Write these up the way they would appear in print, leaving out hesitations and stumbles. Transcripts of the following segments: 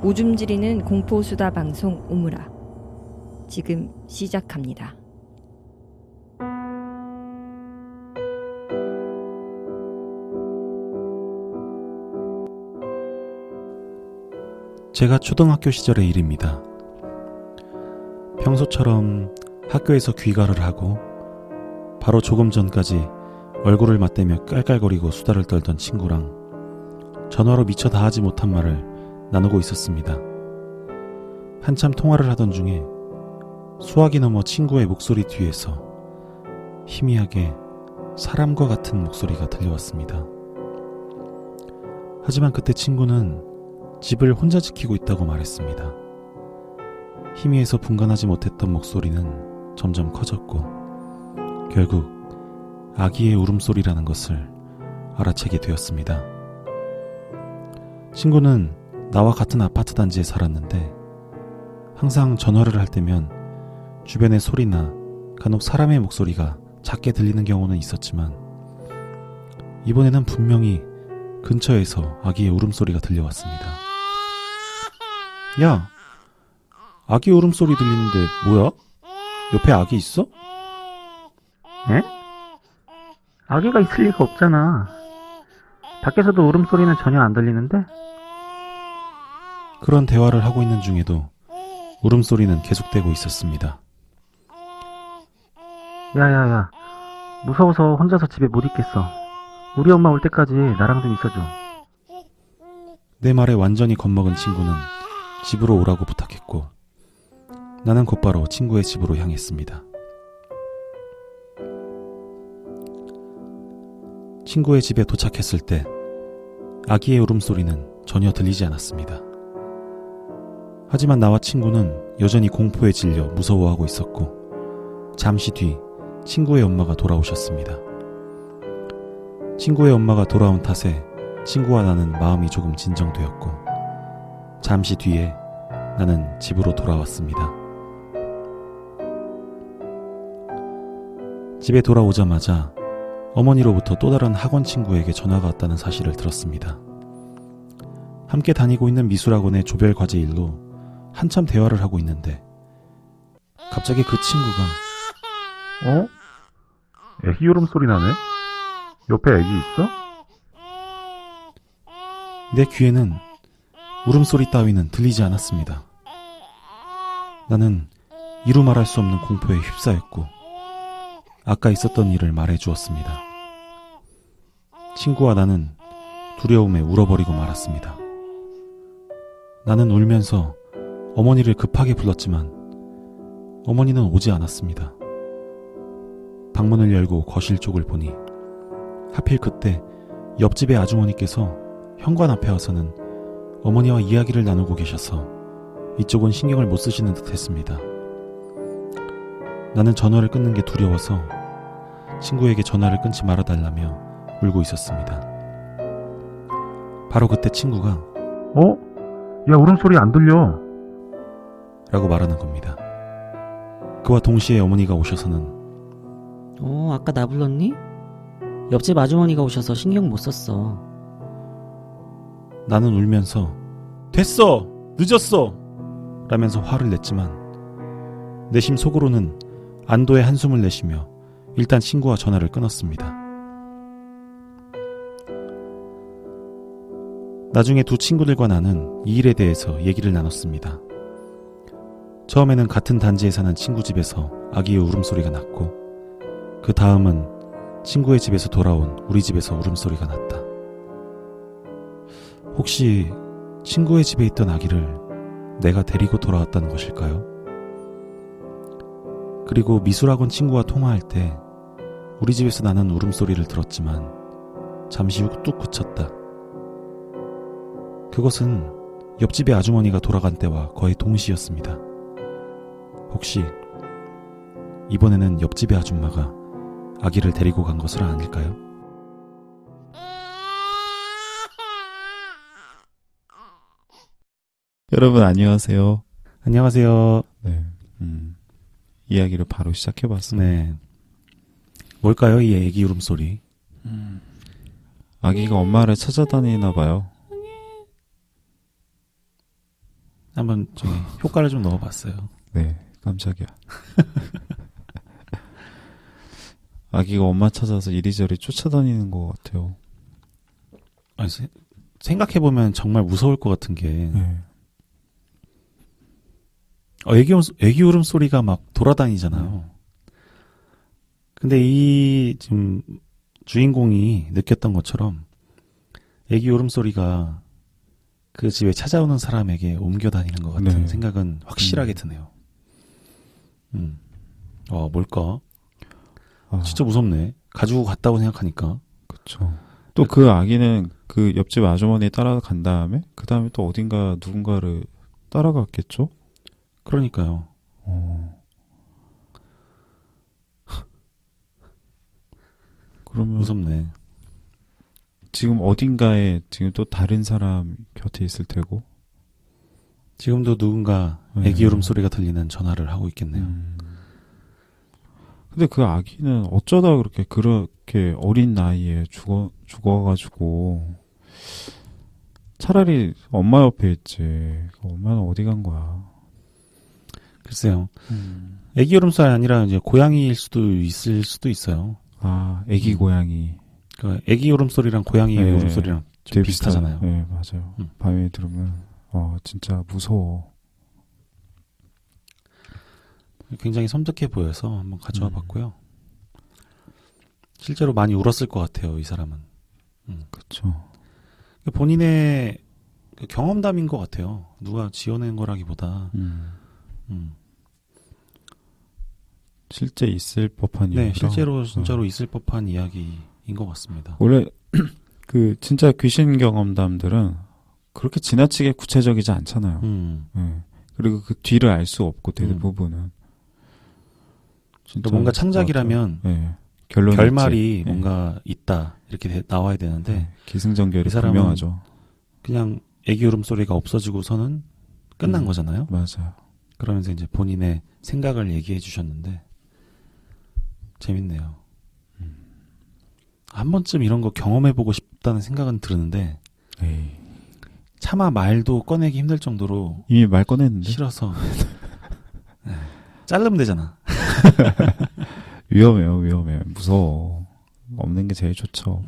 오줌 지리는 공포수다 방송 오므라 지금 시작합니다. 제가 초등학교 시절의 일입니다. 평소처럼 학교에서 귀가를 하고 바로 조금 전까지 얼굴을 맞대며 깔깔거리고 수다를 떨던 친구랑 전화로 미처 다하지 못한 말을 나누고 있었습니다. 한참 통화를 하던 중에 수화기 너머 친구의 목소리 뒤에서 희미하게 사람과 같은 목소리가 들려왔습니다. 하지만 그때 친구는 집을 혼자 지키고 있다고 말했습니다. 희미해서 분간하지 못했던 목소리는 점점 커졌고 결국 아기의 울음소리라는 것을 알아채게 되었습니다. 친구는 나와 같은 아파트 단지에 살았는데 항상 전화를 할 때면 주변의 소리나 간혹 사람의 목소리가 작게 들리는 경우는 있었지만 이번에는 분명히 근처에서 아기의 울음소리가 들려왔습니다. 야! 아기 울음소리 들리는데 뭐야? 옆에 아기 있어? 에? 아기가 있을 리가 없잖아. 밖에서도 울음소리는 전혀 안 들리는데? 그런 대화를 하고 있는 중에도 울음소리는 계속되고 있었습니다. 야야야, 무서워서 혼자서 집에 못 있겠어. 우리 엄마 올 때까지 나랑 좀 있어줘. 내 말에 완전히 겁먹은 친구는 집으로 오라고 부탁했고 나는 곧바로 친구의 집으로 향했습니다. 친구의 집에 도착했을 때 아기의 울음소리는 전혀 들리지 않았습니다. 하지만 나와 친구는 여전히 공포에 질려 무서워하고 있었고 잠시 뒤 친구의 엄마가 돌아오셨습니다. 친구의 엄마가 돌아온 탓에 친구와 나는 마음이 조금 진정되었고 잠시 뒤에 나는 집으로 돌아왔습니다. 집에 돌아오자마자 어머니로부터 또 다른 학원 친구에게 전화가 왔다는 사실을 들었습니다. 함께 다니고 있는 미술학원의 조별 과제 일로 한참 대화를 하고 있는데 갑자기 그 친구가 어? 애기 울음소리 나네? 옆에 애기 있어? 내 귀에는 울음소리 따위는 들리지 않았습니다. 나는 이루 말할 수 없는 공포에 휩싸였고 아까 있었던 일을 말해주었습니다. 친구와 나는 두려움에 울어버리고 말았습니다. 나는 울면서 어머니를 급하게 불렀지만 어머니는 오지 않았습니다. 방문을 열고 거실 쪽을 보니 하필 그때 옆집의 아주머니께서 현관 앞에 와서는 어머니와 이야기를 나누고 계셔서 이쪽은 신경을 못 쓰시는 듯 했습니다. 나는 전화를 끊는 게 두려워서 친구에게 전화를 끊지 말아달라며 울고 있었습니다. 바로 그때 친구가 어? 야, 울음소리 안 들려. 라고 말하는 겁니다. 그와 동시에 어머니가 오셔서는 아까 나 불렀니? 옆집 아주머니가 오셔서 신경 못 썼어. 나는 울면서 됐어! 늦었어! 라면서 화를 냈지만 내심 속으로는 안도의 한숨을 내쉬며 일단 친구와 전화를 끊었습니다. 나중에 두 친구들과 나는 이 일에 대해서 얘기를 나눴습니다. 처음에는 같은 단지에 사는 친구 집에서 아기의 울음소리가 났고 그 다음은 친구의 집에서 돌아온 우리 집에서 울음소리가 났다. 혹시 친구의 집에 있던 아기를 내가 데리고 돌아왔다는 것일까요? 그리고 미술학원 친구와 통화할 때 우리 집에서 나는 울음소리를 들었지만 잠시 후 뚝 그쳤다. 그것은 옆집의 아주머니가 돌아간 때와 거의 동시였습니다. 혹시 이번에는 옆집의 아줌마가 아기를 데리고 간 것은 아닐까요? 여러분 안녕하세요. 안녕하세요. 네, 이야기를 바로 시작해봤습니다. 네. 뭘까요, 이 애기 울음소리? 아기가 엄마를 찾아다니나 봐요. 한번 좀 효과를 좀 넣어봤어요. 네, 깜짝이야. 아기가 엄마 찾아서 이리저리 쫓아다니는 것 같아요. 아니, 생각해보면 정말 무서울 것 같은 게 네. 애기 울음소리가 막 돌아다니잖아요. 근데 이 지금 주인공이 느꼈던 것처럼 애기 울음소리가 그 집에 찾아오는 사람에게 옮겨 다니는 것 같은 네. 생각은 확실하게 드네요. 뭘까? 아, 진짜 무섭네. 가지고 갔다고 생각하니까. 그쵸. 또 그 아기는 그 옆집 아주머니 따라간 다음에 그 다음에 또 어딘가 누군가를 따라갔겠죠? 그러니까요. 그러면 무섭네. 지금 어딘가에 지금 또 다른 사람 곁에 있을 테고. 지금도 누군가 네. 애기 울음소리가 들리는 전화를 하고 있겠네요. 근데 그 아기는 어쩌다 그렇게 어린 나이에 죽어가지고 차라리 엄마 옆에 있지. 엄마는 어디 간 거야? 글쎄요. 애기 울음소리 아니라 이제 고양이일 수도 있을 수도 있어요. 아, 애기 고양이. 그 애기 울음소리랑 고양이 네. 울음소리랑 좀 되게 비슷하잖아요. 네, 맞아요. 밤에 들으면 진짜 무서워. 굉장히 섬뜩해 보여서 한번 가져와 봤고요. 실제로 많이 울었을 것 같아요, 이 사람은. 그렇죠. 본인의 그 경험담인 것 같아요. 누가 지어낸 거라기보다. 실제 있을 법한 네, 이야기라. 실제로 진짜로 있을 법한 이야기인 것 같습니다. 원래 그 진짜 귀신 경험담들은 그렇게 지나치게 구체적이지 않잖아요. 네. 그리고 그 뒤를 알 수 없고 대부분은 진짜 뭔가 창작이라면 네. 결론이 결말이 있지. 뭔가 있다 이렇게 나와야 되는데 네. 기승전결이 이 사람은 분명하죠. 그냥 애기 울음소리가 없어지고서는 끝난 거잖아요. 맞아요. 그러면서 이제 본인의 생각을 얘기해 주셨는데 재밌네요. 한 번쯤 이런 거 경험해보고 싶다는 생각은 드는데 에이. 차마 말도 꺼내기 힘들 정도로 이미 말 꺼냈는데 싫어서 네. 자르면 되잖아. 위험해요. 무서워. 없는 게 제일 좋죠.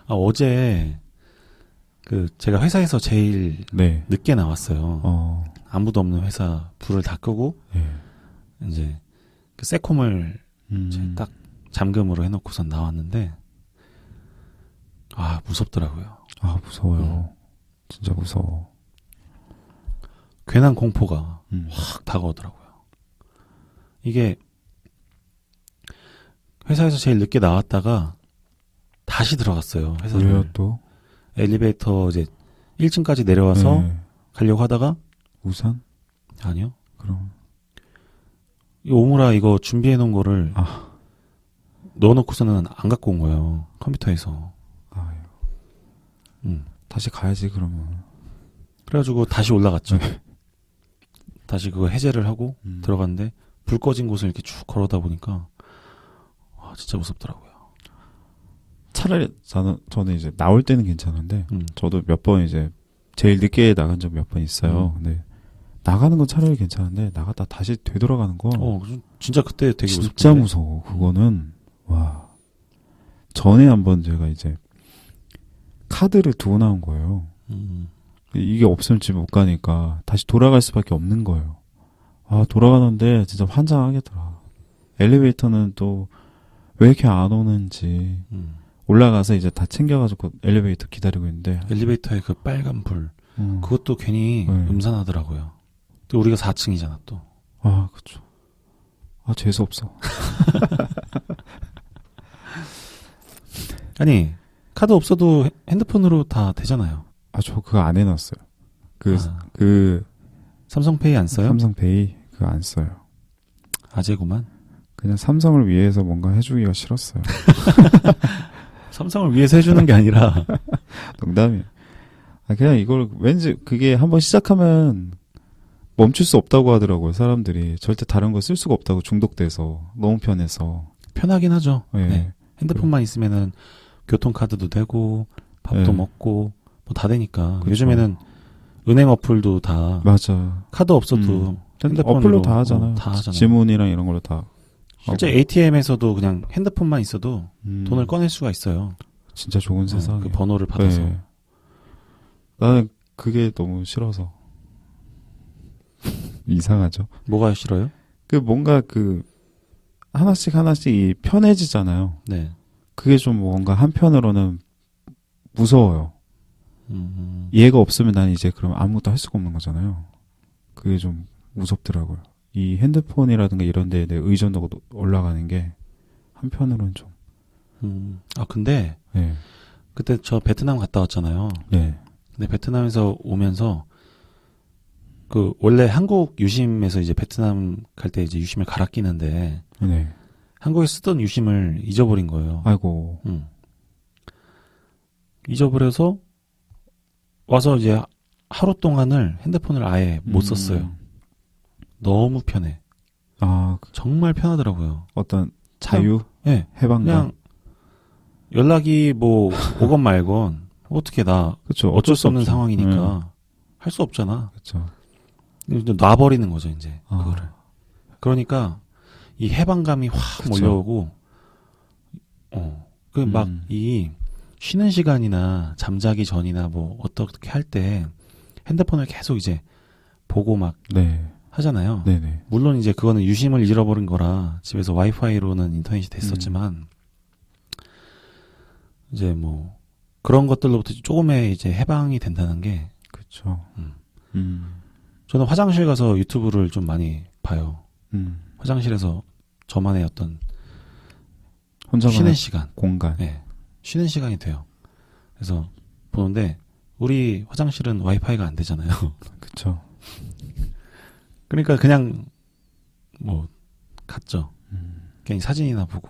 어제 제가 회사에서 제일 네. 늦게 나왔어요. 아무도 없는 회사 불을 다 끄고 네. 이제 그 새콤을 이제 딱 잠금으로 해놓고선 나왔는데 무섭더라고요. 무서워요. 진짜 무서워. 괜한 공포가 확 다가오더라고요. 이게 회사에서 제일 늦게 나왔다가 다시 들어갔어요. 회사를. 왜요 또? 엘리베이터 이제 1층까지 내려와서 네. 가려고 하다가 우산? 아니요. 그럼 이 오므라 이거 준비해 놓은 거를 넣어놓고서는 안 갖고 온 거예요. 컴퓨터에서. 다시 가야지 그러면. 그래가지고 다시 올라갔죠. 다시 그거 해제를 하고 들어갔는데 불 꺼진 곳을 이렇게 쭉 걸어다 보니까 진짜 무섭더라고요. 차라리 저는 이제 나올 때는 괜찮은데 저도 몇 번 이제 제일 늦게 나간 적 몇 번 있어요. 근데 나가는 건 차라리 괜찮은데 나갔다 다시 되돌아가는 거 진짜 그때 되게 진짜 무섭던데. 무서워. 그거는 와. 전에 한번 제가 이제 카드를 두고 나온 거예요. 이게 없으면 집 못 가니까 다시 돌아갈 수밖에 없는 거예요. 돌아가는데 진짜 환장하겠더라. 엘리베이터는 또 왜 이렇게 안 오는지 올라가서 이제 다 챙겨가지고 엘리베이터 기다리고 있는데 엘리베이터에 그 빨간 불 그것도 괜히 음산하더라고요. 또 우리가 4층이잖아 또. 그쵸. 재수 없어. 아니 카드 없어도 핸드폰으로 다 되잖아요. 저 그거 안 해놨어요. 삼성페이 안 써요? 삼성페이 그거 안 써요. 아재구만. 그냥 삼성을 위해서 뭔가 해주기가 싫었어요. 삼성을 위해서 해주는 게 아니라 농담이에요. 그냥 이걸 왠지 그게 한번 시작하면 멈출 수 없다고 하더라고요. 사람들이 절대 다른 거 쓸 수가 없다고 중독돼서 너무 편해서. 편하긴 하죠. 네. 네. 핸드폰만 있으면은 교통카드도 되고 밥도 네. 먹고 뭐 다 되니까. 그쵸. 요즘에는 은행 어플도 다 맞아. 카드 없어도 핸드폰으로 어플로 다 하잖아. 다 하잖아요. 지문이랑 이런 걸로 다. 실제 하고. ATM에서도 그냥 핸드폰만 있어도 돈을 꺼낼 수가 있어요. 진짜 좋은 세상. 그 번호를 받아서. 네. 나는 그게 너무 싫어서. 이상하죠. 뭐가 싫어요? 그 뭔가 그 하나씩 이 편해지잖아요. 네. 그게 좀 뭔가 한편으로는 무서워요. 얘가 없으면 난 이제 그럼 아무것도 할 수가 없는 거잖아요. 그게 좀 무섭더라고요. 이 핸드폰이라든가 이런 데에 대해 의존도가 올라가는 게 한편으로는 좀. 아 근데 네. 그때 저 베트남 갔다 왔잖아요. 네. 근데 베트남에서 오면서 그 원래 한국 유심에서 이제 베트남 갈 때 이제 유심을 갈아 끼는데 네. 한국에 쓰던 유심을 잊어버린 거예요. 아이고. 잊어버려서 와서 이제 하루 동안을 핸드폰을 아예 못 썼어요. 너무 편해. 아, 정말 편하더라고요. 어떤 자유? 네. 해방감? 그냥 연락이 뭐 오건 말건 어떻게 그쵸. 어쩔 수 없는 없죠. 상황이니까 할 수 없잖아. 그쵸. 이제 놔버리는 거죠 이제 아. 그거를. 그러니까 이 해방감이 확 그쵸. 몰려오고, 그 막 이 쉬는 시간이나 잠자기 전이나 뭐 어떻게 할 때 핸드폰을 계속 이제 보고 막 네. 하잖아요. 네네. 물론 이제 그거는 유심을 잃어버린 거라 집에서 와이파이로는 인터넷이 됐었지만 이제 뭐 그런 것들로부터 조금의 이제 해방이 된다는 게 그쵸. 저는 화장실 가서 유튜브를 좀 많이 봐요. 화장실에서 저만의 어떤 혼자만의 쉬는 시간, 공간. 네, 쉬는 시간이 돼요. 그래서 보는데 우리 화장실은 와이파이가 안 되잖아요. 그쵸. 그러니까 그냥 뭐 갔죠. 그냥 사진이나 보고.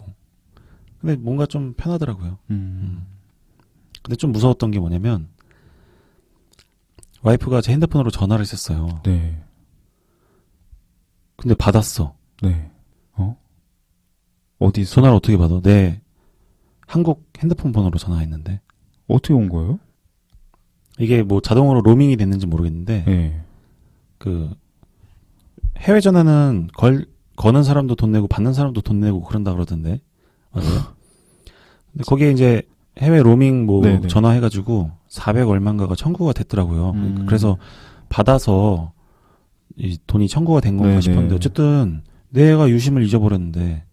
근데 뭔가 좀 편하더라고요. 근데 좀 무서웠던 게 뭐냐면 와이프가 제 핸드폰으로 전화를 했었어요. 네. 근데 받았어. 네. 어디서? 전화를 어떻게 받아? 내 한국 핸드폰 번호로 전화했는데 어떻게 온 거예요? 이게 뭐 자동으로 로밍이 됐는지 모르겠는데 네. 그 해외 전화는 거는 사람도 돈 내고 받는 사람도 돈 내고 그런다 그러던데 맞아요? 근데 거기에 이제 해외 로밍 뭐 네네. 전화해가지고 400 얼마인가가 청구가 됐더라고요. 그래서 받아서 이 돈이 청구가 된 건가 네네. 싶었는데 어쨌든 내가 유심을 잊어버렸는데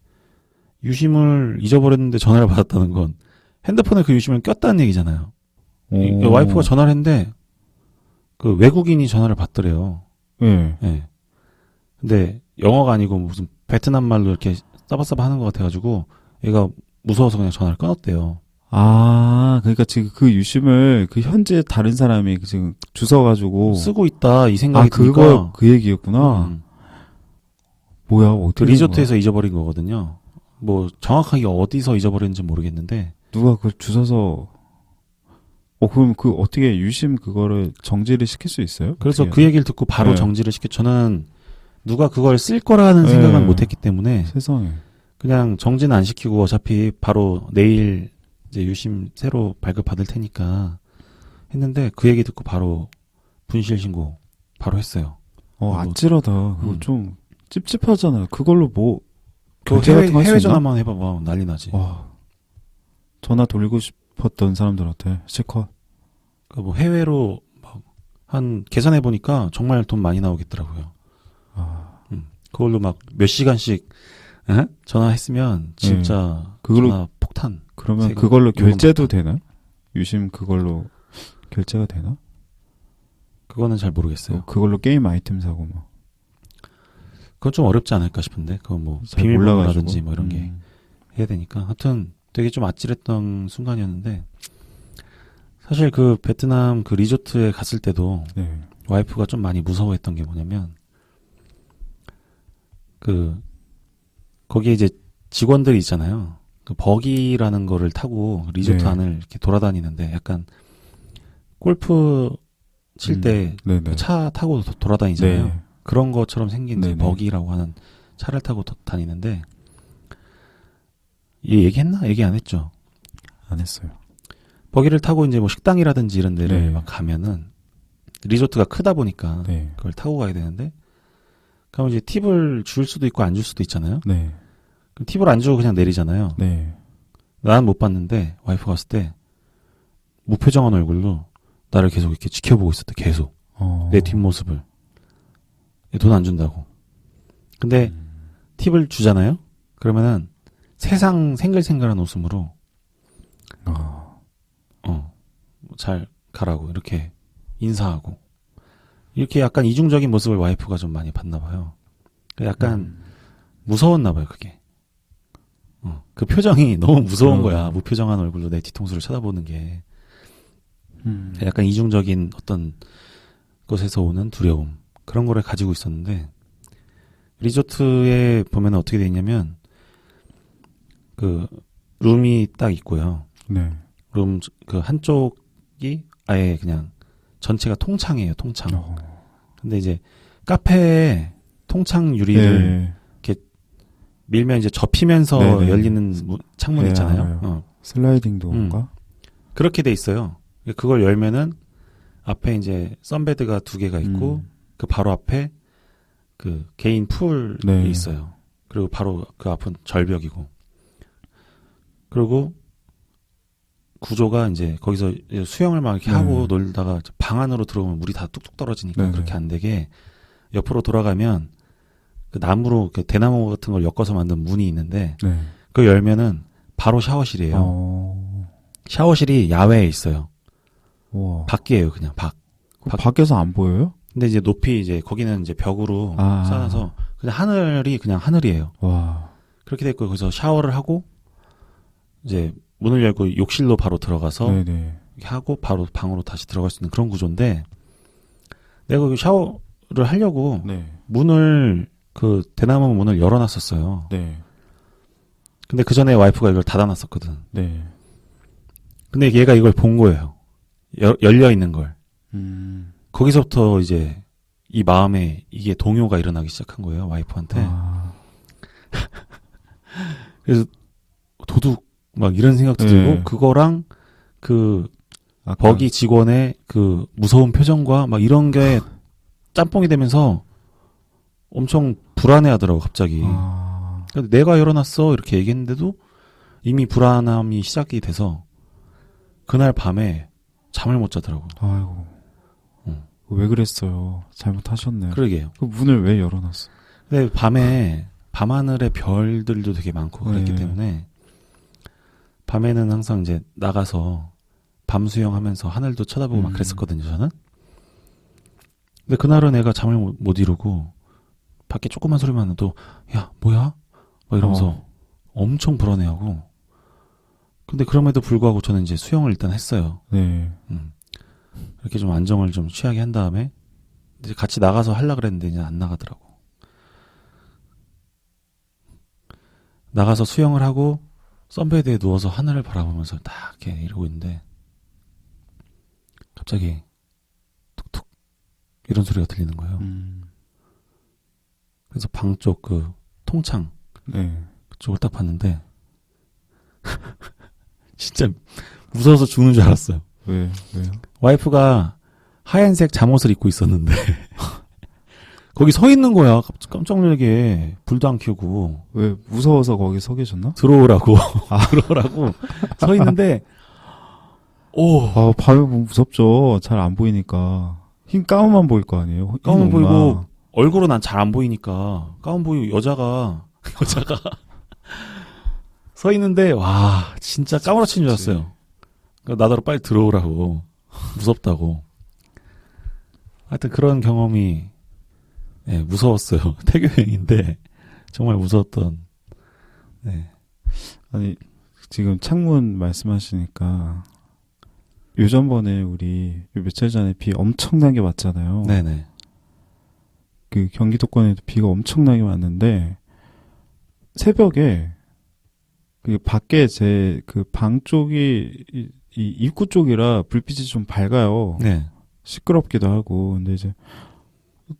전화를 받았다는 건 핸드폰에 그 유심을 꼈다는 얘기잖아요. 오. 와이프가 전화를 했는데 그 외국인이 전화를 받더래요. 네. 예. 근데 영어가 아니고 무슨 베트남 말로 이렇게 싸바싸바 하는 것 같아가지고 얘가 무서워서 그냥 전화를 끊었대요. 아, 그러니까 지금 그 유심을 그 현재 다른 사람이 지금 주워가지고 쓰고 있다 이 생각이 드니까 그거 그 얘기였구나. 뭐야, 그 어떻게 리조트에서 잊어버린 거거든요. 뭐 정확하게 어디서 잊어버렸는지 모르겠는데 누가 그걸 주워서 그럼 그 어떻게 유심 그거를 정지를 시킬 수 있어요? 그래서 어떻게 그 얘기를 듣고 바로 네. 정지를 저는 누가 그걸 쓸 거라는 네. 생각은 못했기 때문에 세상에. 그냥 정지는 안 시키고 어차피 바로 내일 이제 유심 새로 발급받을 테니까 했는데 그 얘기 듣고 바로 분실 신고 바로 했어요. 아찔하다. 그거 좀 찝찝하잖아요. 그걸로 뭐 그 결제 같은 거 할 수 해외 있나? 전화만 해봐봐 난리 나지. 와. 전화 돌리고 싶었던 사람들한테 실컷. 그 뭐 해외로 막 한 계산해 보니까 정말 돈 많이 나오겠더라고요. 그걸로 막 몇 시간씩 전화했으면 진짜 그걸로 전화 폭탄. 그러면 세금, 그걸로 요금 결제도 되나? 유심 그걸로 결제가 되나? 그거는 잘 모르겠어요. 그걸로 게임 아이템 사고 뭐. 그건 좀 어렵지 않을까 싶은데 그거 뭐 잘 비밀번호라든지 뭐 이런 게 음. 해야 되니까 하여튼 되게 좀 아찔했던 순간이었는데 사실 그 베트남 그 리조트에 갔을 때도 네. 와이프가 좀 많이 무서워했던 게 뭐냐면 그 거기에 이제 직원들이 있잖아요. 그 버기라는 거를 타고 리조트 네. 안을 이렇게 돌아다니는데 약간 골프 칠 때 네네. 차 타고 돌아다니잖아요. 네. 그런 것처럼 생긴 이제 네네. 버기라고 하는 차를 타고 다니는데 얘 얘기했나? 얘기 안 했죠. 안 했어요. 버기를 타고 이제 뭐 식당이라든지 이런 데를 네. 막 가면은 리조트가 크다 보니까 네. 그걸 타고 가야 되는데 그럼 이제 팁을 줄 수도 있고 안 줄 수도 있잖아요. 네. 그럼 팁을 안 주고 그냥 내리잖아요. 네. 나는 못 봤는데 와이프 갔을 때 무표정한 얼굴로 나를 계속 이렇게 지켜보고 있었대. 계속 내 뒷모습을. 돈 안 준다고. 근데 팁을 주잖아요. 그러면은 세상 생글생글한 웃음으로 잘 가라고 이렇게 인사하고 이렇게 약간 이중적인 모습을 와이프가 좀 많이 봤나 봐요. 약간 무서웠나 봐요, 그게. 그 표정이 너무 무서운 거야. 무표정한 얼굴로 내 뒤통수를 쳐다보는 게. 약간 이중적인 어떤 것에서 오는 두려움. 그런 거를 가지고 있었는데, 리조트에 보면 어떻게 돼 있냐면, 그, 룸이 딱 있고요. 네. 룸, 그 한쪽이 아예 그냥 전체가 통창이에요, 통창. 근데 이제 카페에 통창 유리를 네. 밀면 이제 접히면서 네네. 열리는 창문 네, 있잖아요. 알아요. 슬라이딩 도어인가? 그렇게 돼 있어요. 그걸 열면은 앞에 이제 썬베드가 2개가 있고 그 바로 앞에 그 개인 풀이 네. 있어요. 그리고 바로 그 앞은 절벽이고. 그리고 구조가 이제 거기서 수영을 막 이렇게 네. 하고 놀다가 방 안으로 들어오면 물이 다 뚝뚝 떨어지니까 네네. 그렇게 안 되게 옆으로 돌아가면 그 나무로 대나무 같은 걸 엮어서 만든 문이 있는데 네. 그거 열면은 바로 샤워실이에요. 샤워실이 야외에 있어요. 우와. 밖이에요, 그냥 밖. 밖에서 안 보여요? 근데 이제 높이 이제 거기는 이제 벽으로 아. 쌓아서 그냥 하늘이 그냥 하늘이에요. 와. 그렇게 됐고 거기서 샤워를 하고 이제 문을 열고 욕실로 바로 들어가서 네네. 이렇게 하고 바로 방으로 다시 들어갈 수 있는 그런 구조인데 내가 거기 샤워를 하려고 네. 문을 그 대나무 문을 열어놨었어요. 네. 근데 그 전에 와이프가 이걸 닫아놨었거든. 네. 근데 얘가 이걸 본 거예요. 열려 있는 걸. 거기서부터 이제 이 마음에 이게 동요가 일어나기 시작한 거예요, 와이프한테. 아. 그래서 도둑 막 이런 생각도 네. 들고 그거랑 그 아까- 버기 직원의 그 무서운 표정과 막 이런 게 짬뽕이 되면서 엄청 불안해하더라고 갑자기. 아. 근데 내가 열어놨어 이렇게 얘기했는데도 이미 불안함이 시작이 돼서 그날 밤에 잠을 못 자더라고. 아이고. 왜 그랬어요? 잘못하셨네요. 그러게요. 그 문을 왜 열어놨어? 근데 밤에 밤하늘에 별들도 되게 많고 그랬기 네. 때문에 밤에는 항상 이제 나가서 밤 수영하면서 하늘도 쳐다보고 막 그랬었거든요, 저는. 근데 그날은 애가 잠을 못 이루고 밖에 조그만 소리만 나도 야, 뭐야? 막 이러면서 엄청 불안해하고 근데 그럼에도 불구하고 저는 이제 수영을 일단 했어요. 네. 이렇게 좀 안정을 좀 취하게 한 다음에 이제 같이 나가서 하려고 그랬는데 이제 안 나가더라고. 나가서 수영을 하고 선베드에 누워서 하늘을 바라보면서 딱 이렇게 이러고 있는데 갑자기 툭툭 이런 소리가 들리는 거예요. 그래서 방 쪽 그 통창 네. 그쪽을 딱 봤는데 진짜 무서워서 죽는 줄 알았어요. 왜요? 와이프가 하얀색 잠옷을 입고 있었는데 거기 서 있는 거야. 깜짝 놀라게 불도 안 켜고 왜 무서워서 거기 서 계셨나? 들어오라고 들어오라고 서 있는데 아, 밤에 보면 무섭죠. 잘 안 보이니까. 흰 가운만 보일 거 아니에요? 흰 가운 옷만. 보이고 얼굴은 난 잘 안 보이니까 가운 보이고 여자가 서 있는데 와 진짜 까무러친 줄 알았어요. 그러니까 나더러 빨리 들어오라고 무섭다고. 하여튼 그런 경험이 네, 무서웠어요. 태교 여행인데 정말 무서웠던. 네. 아니, 지금 창문 말씀하시니까 요전번에 우리 며칠 전에 비 엄청나게 왔잖아요. 네네. 그 경기도권에도 비가 엄청나게 왔는데 새벽에 그 밖에 제 그 방 쪽이 이 입구 쪽이라 불빛이 좀 밝아요. 네. 시끄럽기도 하고. 근데 이제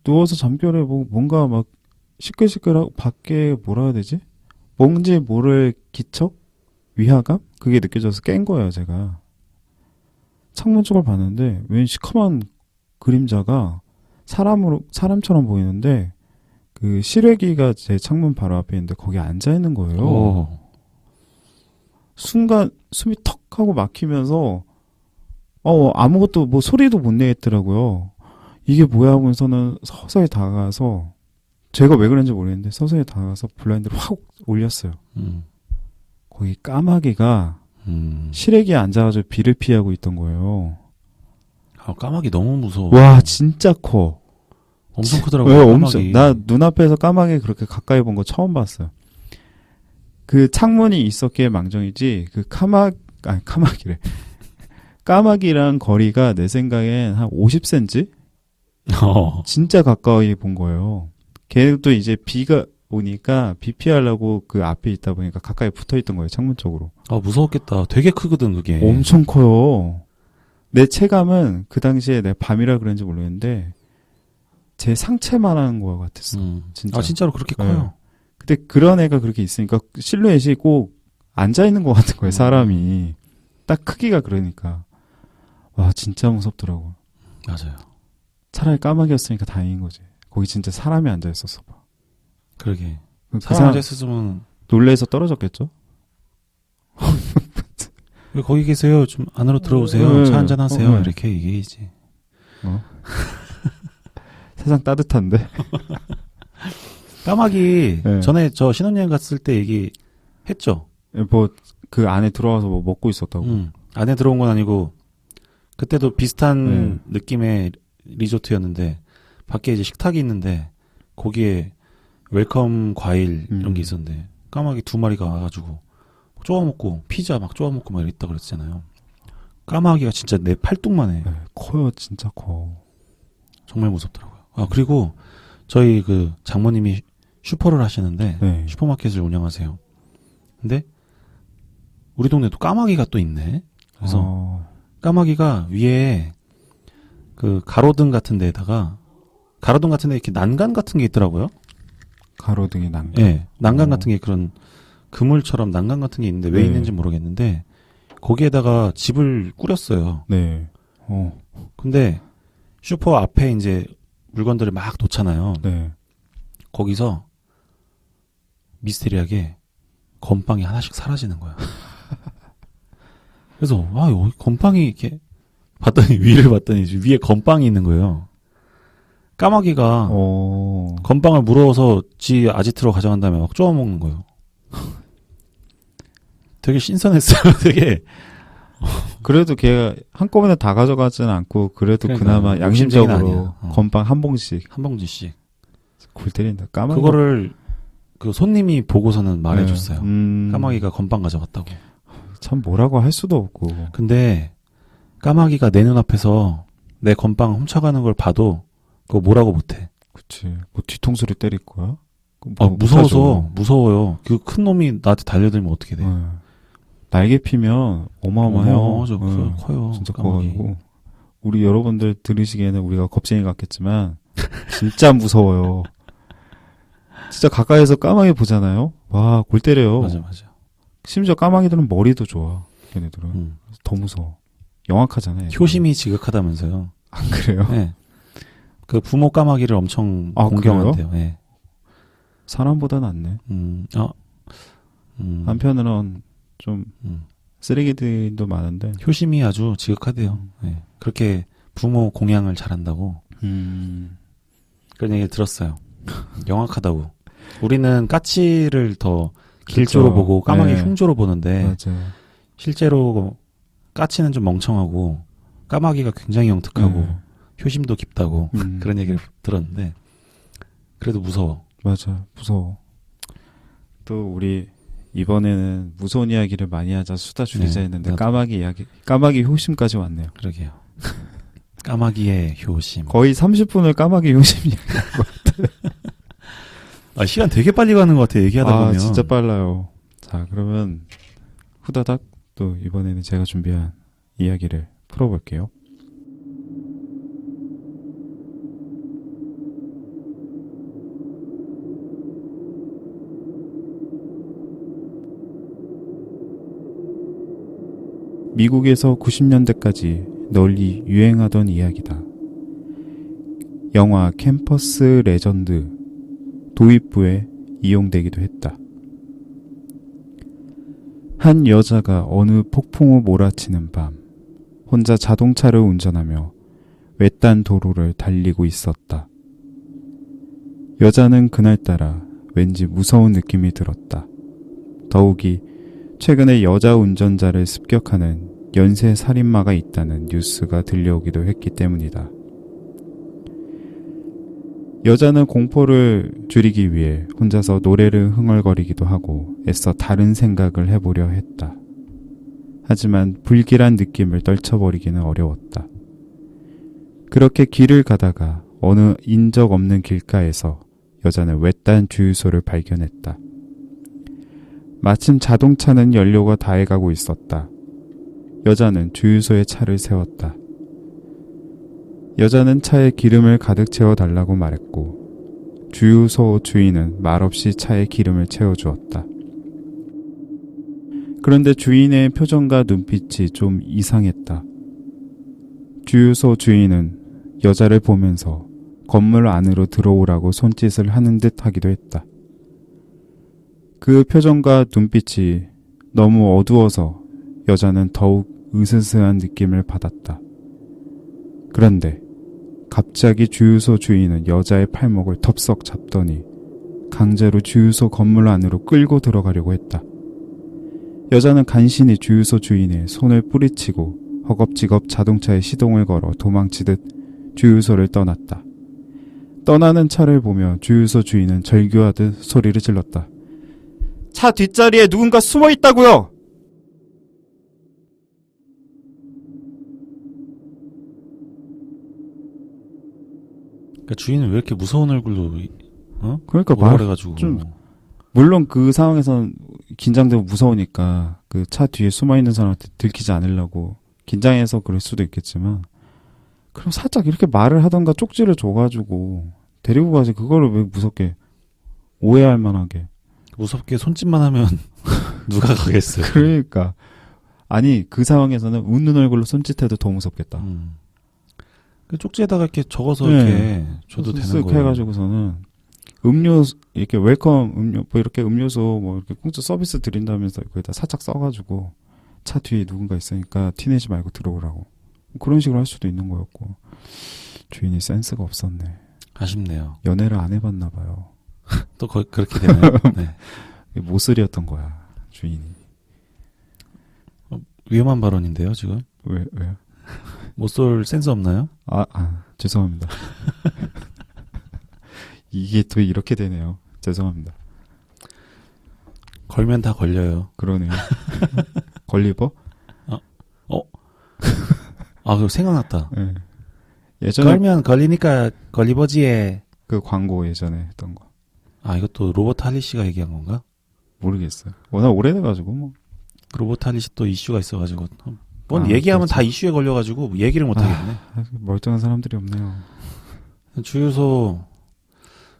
누워서 잠결에 뭔가 막 시끌시끌하고 밖에 뭐라 해야 되지? 뭔지 모를 기척? 위화감? 그게 느껴져서 깬 거예요, 제가. 창문 쪽을 봤는데 웬 시커먼 그림자가 사람처럼 보이는데 그 실외기가 제 창문 바로 앞에 있는데 거기 앉아 있는 거예요. 오. 순간 숨이 턱 하고 막히면서 아무것도 뭐 소리도 못 내겠더라고요. 이게 뭐야 하고서는 서서히 다가가서 제가 왜 그런지 모르겠는데 서서히 다가가서 블라인드를 확 올렸어요. 거기 까마귀가 실외기에 앉아가지고 비를 피하고 있던 거예요. 아, 까마귀 너무 무서워. 와 진짜 커. 엄청 크더라고요. 왜 까마귀. 나 눈앞에서 까마귀 그렇게 가까이 본 거 처음 봤어요. 그 창문이 있었기에 망정이지 그 까마귀래. 까마귀랑 거리가 내 생각엔 한 50cm? 진짜 가까이 본 거예요. 걔도 이제 비가 오니까 비 피하려고 그 앞에 있다 보니까 가까이 붙어 있던 거예요. 창문 쪽으로. 아, 무서웠겠다. 되게 크거든, 그게. 엄청 커요. 내 체감은 그 당시에 내가 밤이라 그런지 모르겠는데 제 상체만한 거 같았어. 진짜. 아, 진짜로 그렇게 커요. 근데 그런 애가 그렇게 있으니까 실루엣이 꼭 앉아 있는 것 같은 거예요. 사람이. 딱 크기가 그러니까. 와 진짜 무섭더라고. 맞아요. 차라리 까마귀였으니까 다행인 거지. 거기 진짜 사람이 앉아 있었어 봐. 그러게. 그 사람 앉아있었으면 놀래서 떨어졌겠죠? 왜 거기 계세요? 좀 안으로 들어오세요. 차 한잔 하세요. 네. 이렇게 얘기해야지. 세상 따뜻한데. 까마귀 네. 전에 저 신혼여행 갔을 때 얘기했죠. 뭐 그 안에 들어와서 뭐 먹고 있었다고. 안에 들어온 건 아니고 그때도 비슷한 느낌의 리조트였는데 밖에 이제 식탁이 있는데 거기에 웰컴 과일 이런 게 있었는데 까마귀 2마리가 와가지고 쪼아먹고 피자 막 쪼아먹고 막 이랬다 그랬잖아요. 까마귀가 진짜 내 팔뚝만 해. 네, 커요 진짜 커. 정말 무섭더라고요. 아 그리고 저희 그 장모님이 슈퍼를 하시는데 네. 슈퍼마켓을 운영하세요. 근데 우리 동네도 까마귀가 또 있네. 그래서 까마귀가 위에 그 가로등 같은 데에다가 가로등 같은 데 이렇게 난간 같은 게 있더라고요. 가로등이 난간. 네, 난간 같은 게 그런 그물처럼 난간 같은 게 있는데 왜 네. 있는지 모르겠는데 거기에다가 집을 꾸렸어요. 네. 근데 슈퍼 앞에 이제 물건들을 막 놓잖아요. 네. 거기서 미스테리하게 건빵이 하나씩 사라지는 거야. 그래서 여기 건빵이 이렇게 봤더니 위를 봤더니 위에 건빵이 있는 거예요. 까마귀가 건빵을 물어서 지 아지트로 가져간 다음에 막 쪼아 먹는 거예요. 되게 신선했어요. 되게. 그래도 걔가 한꺼번에 다 가져가지는 않고 그래도 그러니까, 그나마 욕심쟁이는 양심적으로 아니야. 건빵 한 봉씩. 한 봉지씩. 골 때린다. 까마귀. 그거를 그 손님이 보고서는 말해줬어요. 네. 까마귀가 건빵 가져갔다고. 참 뭐라고 할 수도 없고. 근데 까마귀가 내 눈앞에서 내 건빵 훔쳐가는 걸 봐도 그거 뭐라고 못해. 그치. 뭐 뒤통수를 때릴 거야? 뭐 무서워요. 그 큰 놈이 나한테 달려들면 어떻게 돼? 날개 피면 어마어마해요. 커요. 진짜 까마귀. 커가지고. 우리 여러분들 들으시기에는 우리가 겁쟁이 같겠지만 진짜 무서워요. 진짜 가까이서 까마귀 보잖아요. 와, 골 때려요. 맞아. 심지어 까마귀들은 머리도 좋아. 걔네들은. 더 무서워. 영악하잖아요. 효심이 지극하다면서요. 안 그래요? 네. 그 부모 까마귀를 엄청 공경한대요. 네. 사람보다 낫네. 한편으로는 좀 쓰레기들도 많은데 효심이 아주 지극하대요. 네. 그렇게 부모 공양을 잘한다고 그런 얘기를 들었어요. 영악하다고. 우리는 까치를 더 길조로 그쵸. 보고 까마귀 네. 흉조로 보는데 맞아요. 실제로 까치는 좀 멍청하고 까마귀가 굉장히 영특하고 효심도 깊다고 그런 얘기를 들었는데 그래도 무서워. 맞아, 무서워. 또 우리 이번에는 무서운 이야기를 많이 하자 수다 줄이자 했는데 까마귀 효심까지 왔네요. 그러게요. 까마귀의 효심. 거의 30분을 까마귀 효심 얘기한 것 같아. 시간 되게 빨리 가는 것 같아 얘기하다 보면. 진짜 빨라요. 자, 그러면 후다닥 또 이번에는 제가 준비한 이야기를 풀어볼게요. 미국에서 90년대까지 널리 유행하던 이야기다. 영화 캠퍼스 레전드 도입부에 이용되기도 했다. 한 여자가 어느 폭풍우 몰아치는 밤 혼자 자동차를 운전하며 외딴 도로를 달리고 있었다. 여자는 그날따라 왠지 무서운 느낌이 들었다. 더욱이 최근에 여자 운전자를 습격하는 연쇄 살인마가 있다는 뉴스가 들려오기도 했기 때문이다. 여자는 공포를 줄이기 위해 혼자서 노래를 흥얼거리기도 하고 애써 다른 생각을 해보려 했다. 하지만 불길한 느낌을 떨쳐버리기는 어려웠다. 그렇게 길을 가다가 어느 인적 없는 길가에서 여자는 외딴 주유소를 발견했다. 마침 자동차는 연료가 다해가고 있었다. 여자는 주유소에 차를 세웠다. 여자는 차에 기름을 가득 채워달라고 말했고 주유소 주인은 말없이 차에 기름을 채워주었다. 그런데 주인의 표정과 눈빛이 좀 이상했다. 주유소 주인은 여자를 보면서 건물 안으로 들어오라고 손짓을 하는 듯 하기도 했다. 그 표정과 눈빛이 너무 어두워서 여자는 더욱 으스스한 느낌을 받았다. 그런데 갑자기 주유소 주인은 여자의 팔목을 덥석 잡더니 강제로 주유소 건물 안으로 끌고 들어가려고 했다. 여자는 간신히 주유소 주인의 손을 뿌리치고 허겁지겁 자동차에 시동을 걸어 도망치듯 주유소를 떠났다. 떠나는 차를 보며 주유소 주인은 절규하듯 소리를 질렀다. 차 뒷자리에 누군가 숨어 있다고요! 그러니까 주인은 왜 이렇게 무서운 얼굴로 그러니까 말해가지고 좀 물론 그 상황에선 긴장되고 무서우니까 그 차 뒤에 숨어 있는 사람한테 들키지 않으려고 긴장해서 그럴 수도 있겠지만 그럼 살짝 이렇게 말을 하던가 쪽지를 줘가지고 데리고 가지 그거를 왜 무섭게 오해할 만하게 무섭게 손짓만 하면 누가 가겠어요. 그러니까 아니 그 상황에서는 웃는 얼굴로 손짓해도 더 무섭겠다. 그 쪽지에다가 이렇게 적어서 네. 이렇게 줘도 되는 쓱 거예요. 해가지고서는 음료수 이렇게 웰컴 음료 뭐 이렇게 음료수 뭐 이렇게 공짜 서비스 드린다면서 거기다 살짝 써가지고 차 뒤에 누군가 있으니까 티내지 말고 들어오라고 그런 식으로 할 수도 있는 거였고 주인이 센스가 없었네. 아쉽네요. 연애를 안 해봤나 봐요. 또 그렇게 되나요? 네. 모슬이었던 거야 주인이. 위험한 발언인데요 지금. 왜요? 못쏠 센스 없나요? 죄송합니다. 이게 또 이렇게 되네요. 죄송합니다. 걸면 다 걸려요. 그러네요. 걸리버? 그거 생각났다. 네. 예전에 걸면 걸리니까 걸리버지에. 그 광고 예전에 했던 거. 이것도 로버트 할리 씨가 얘기한 건가? 모르겠어요. 워낙 오래돼가지고 뭐. 로버트 할리 씨 또 이슈가 있어가지고 뭔 아, 얘기하면 그렇죠. 다 이슈에 걸려가지고 얘기를 못 하겠네. 멀쩡한 사람들이 없네요. 주유소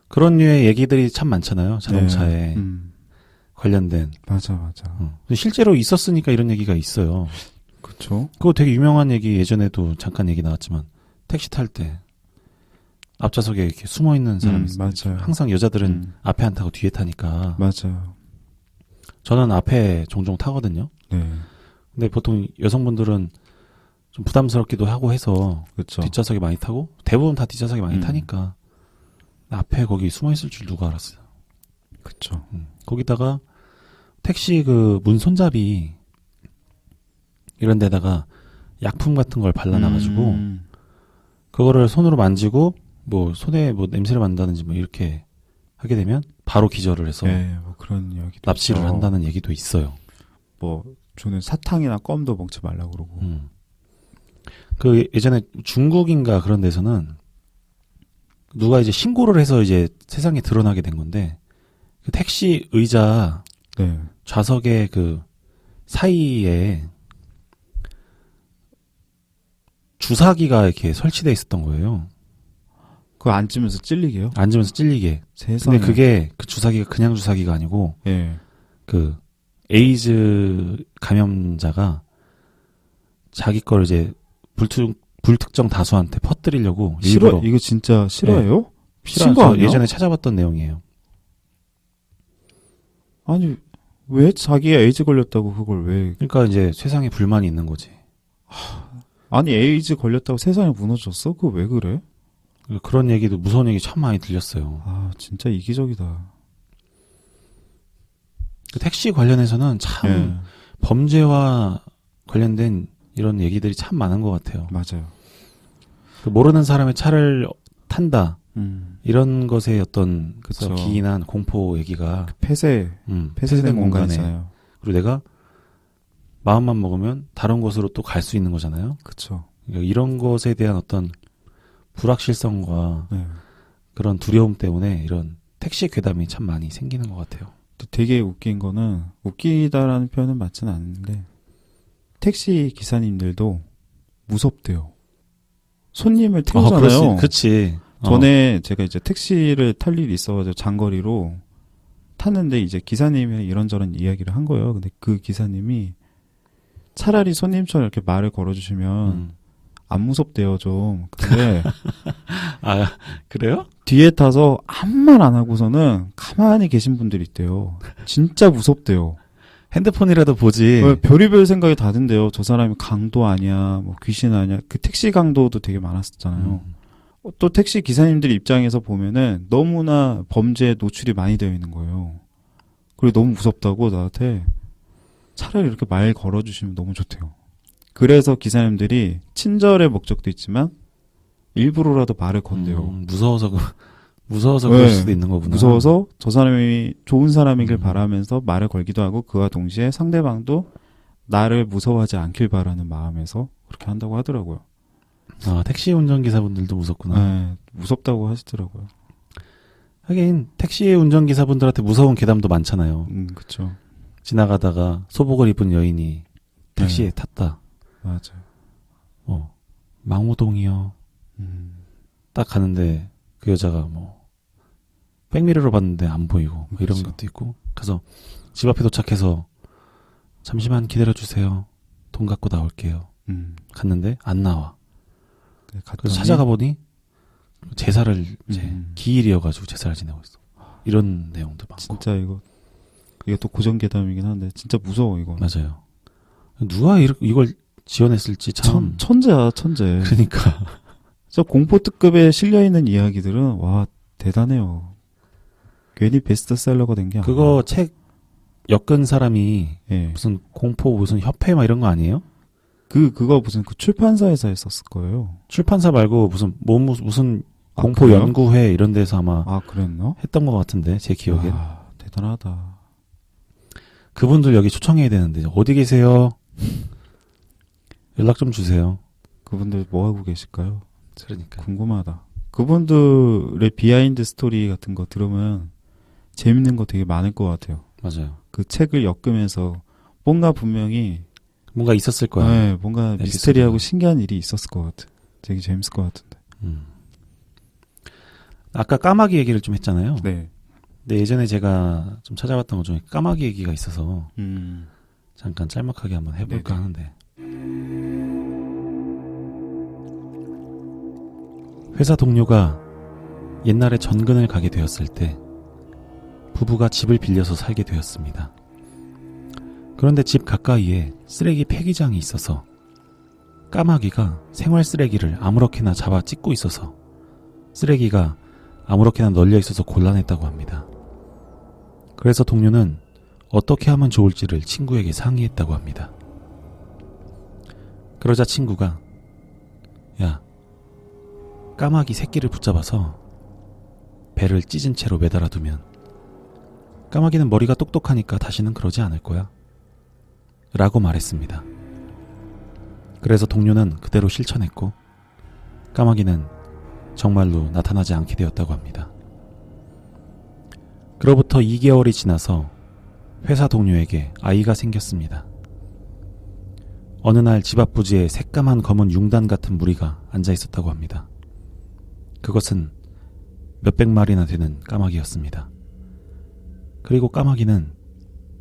그런 류의 얘기들이 참 많잖아요. 자동차에 네. 관련된. 맞아. 근데 실제로 있었으니까 이런 얘기가 있어요. 그쵸? 그거 되게 유명한 얘기 예전에도 잠깐 얘기 나왔지만 택시 탈 때 앞좌석에 이렇게 숨어 있는 사람이 있어요. 맞아요. 항상 여자들은 앞에 안 타고 뒤에 타니까. 맞아요. 저는 앞에 종종 타거든요. 네. 근데 보통 여성분들은 좀 부담스럽기도 하고 해서 그쵸. 뒷좌석에 많이 타고 대부분 다 뒷좌석에 많이 타니까 앞에 거기 숨어 있을 줄 누가 알았어요. 그쵸. 거기다가 택시 그 문 손잡이 이런 데다가 약품 같은 걸 발라놔가지고 그거를 손으로 만지고 뭐 손에 뭐 냄새를 맡는다든지 뭐 이렇게 하게 되면 바로 기절을 해서 네, 뭐 그런 이야기도 납치를 있죠. 한다는 얘기도 있어요. 뭐 저는 사탕이나 껌도 먹지 말라고 그러고. 그 예전에 중국인가 그런 데서는 누가 이제 신고를 해서 이제 세상에 드러나게 된 건데 그 택시 의자 네. 좌석의 그 사이에 주사기가 이렇게 설치돼 있었던 거예요. 그거 앉으면서 찔리게요? 앉으면서 찔리게. 세상에. 근데 그게 그 주사기가 그냥 주사기가 아니고 예. 그 에이즈 감염자가 자기 걸 이제 불특정 다수한테 퍼뜨리려고 싫어 일부러 이거 진짜 싫어요? 싫어서 신고 아니야? 예전에 찾아봤던 내용이에요. 아니 왜 자기가 에이즈 걸렸다고 그걸 왜 그러니까 이제 세상에 불만이 있는 거지. 아니 에이즈 걸렸다고 세상이 무너졌어? 그거 왜 그래? 그런 얘기도 무서운 얘기 참 많이 들렸어요. 아 진짜 이기적이다. 그 택시 관련해서는 참 예, 범죄와 관련된 이런 얘기들이 참 많은 것 같아요. 맞아요. 그 모르는 사람의 차를 탄다 이런 것의 어떤 그쵸. 기인한 공포 얘기가 폐쇄된 공간이잖아요. 그리고 내가 마음만 먹으면 다른 곳으로 또 갈 수 있는 거잖아요. 그쵸. 그러니까 이런 것에 대한 어떤 불확실성과 네. 그런 두려움 때문에 이런 택시 괴담이 참 많이 생기는 것 같아요. 되게 웃긴 거는 웃기다라는 표현은 맞지는 않는데 택시 기사님들도 무섭대요. 손님을 태우잖아요. 그렇지. 전에 제가 이제 택시를 탈 일이 있어가지고 장거리로 탔는데 이제 기사님이 이런저런 이야기를 한 거예요. 근데 그 기사님이 차라리 손님처럼 이렇게 말을 걸어주시면 안 무섭대요 좀. 근데 아 그래요? 뒤에 타서 아무 말 안 하고서는 가만히 계신 분들이 있대요. 진짜 무섭대요. 핸드폰이라도 보지. 별의별 생각이 다 든대요. 저 사람이 강도 아니야, 뭐 귀신 아니야. 그 택시 강도도 되게 많았었잖아요. 또 택시 기사님들 입장에서 보면은 너무나 범죄에 노출이 많이 되어 있는 거예요. 그리고 너무 무섭다고 나한테 차라리 이렇게 말 걸어주시면 너무 좋대요. 그래서 기사님들이 친절의 목적도 있지만 일부러라도 말을 건대요. 무서워서 네, 그럴 수도 있는 거구나. 무서워서 저 사람이 좋은 사람이길 바라면서 말을 걸기도 하고 그와 동시에 상대방도 나를 무서워하지 않길 바라는 마음에서 그렇게 한다고 하더라고요. 아, 택시 운전기사분들도 무섭구나. 네, 무섭다고 하시더라고요. 하긴 택시 운전기사분들한테 무서운 괴담도 많잖아요. 그쵸. 지나가다가 소복을 입은 여인이 택시에 탔다. 맞아요. 망우동이요. 딱 가는데 그 여자가 뭐 백미러로 봤는데 안 보이고 뭐 이런 그쵸. 것도 있고. 그래서 집 앞에 도착해서 잠시만 기다려주세요. 돈 갖고 나올게요. 갔는데 안 나와. 그래서 찾아가 보니 제사를 이제 기일이어가지고 제사를 지내고 있어. 이런 내용도 많고. 진짜 이게 또 고정 괴담이긴 한데 진짜 무서워 이거. 맞아요. 누가 이걸 지어냈을지 참. 천재야 천재. 그러니까. 저 공포 특급에 실려 있는 이야기들은 와 대단해요. 괜히 베스트셀러가 된 게 아니야. 그거 책 엮은 사람이 예. 무슨 공포 무슨 협회 막 이런 거 아니에요? 그거 무슨 그 출판사에서 했었을 거예요. 출판사 말고 무슨 아, 공포 그래요? 연구회 이런 데서 아마 그랬나? 했던 것 같은데 제 기억엔. 대단하다. 그분들 여기 초청해야 되는데 어디 계세요? 연락 좀 주세요. 그분들 뭐 하고 계실까요? 그러니까. 궁금하다. 그분들의 비하인드 스토리 같은 거 들으면 재밌는 거 되게 많을 것 같아요. 맞아요. 그 책을 엮으면서 뭔가 분명히 뭔가 있었을 거야. 네, 뭔가 에피소드가. 미스테리하고 신기한 일이 있었을 것 같아. 되게 재밌을 것 같은데. 아까 까마귀 얘기를 좀 했잖아요. 네. 근데 예전에 제가 좀 찾아봤던 것 중에 까마귀 얘기가 있어서 잠깐 짤막하게 한번 해볼까 하는데. 회사 동료가 옛날에 전근을 가게 되었을 때 부부가 집을 빌려서 살게 되었습니다. 그런데 집 가까이에 쓰레기 폐기장이 있어서 까마귀가 생활 쓰레기를 아무렇게나 잡아 찢고 있어서 쓰레기가 아무렇게나 널려 있어서 곤란했다고 합니다. 그래서 동료는 어떻게 하면 좋을지를 친구에게 상의했다고 합니다. 그러자 친구가 야, 까마귀 새끼를 붙잡아서 배를 찢은 채로 매달아 두면 까마귀는 머리가 똑똑하니까 다시는 그러지 않을 거야 라고 말했습니다. 그래서 동료는 그대로 실천했고 까마귀는 정말로 나타나지 않게 되었다고 합니다. 그로부터 2개월이 지나서 회사 동료에게 아이가 생겼습니다. 어느 날 집 앞 부지에 새까만 검은 융단 같은 무리가 앉아 있었다고 합니다. 그것은 몇백 마리나 되는 까마귀였습니다. 그리고 까마귀는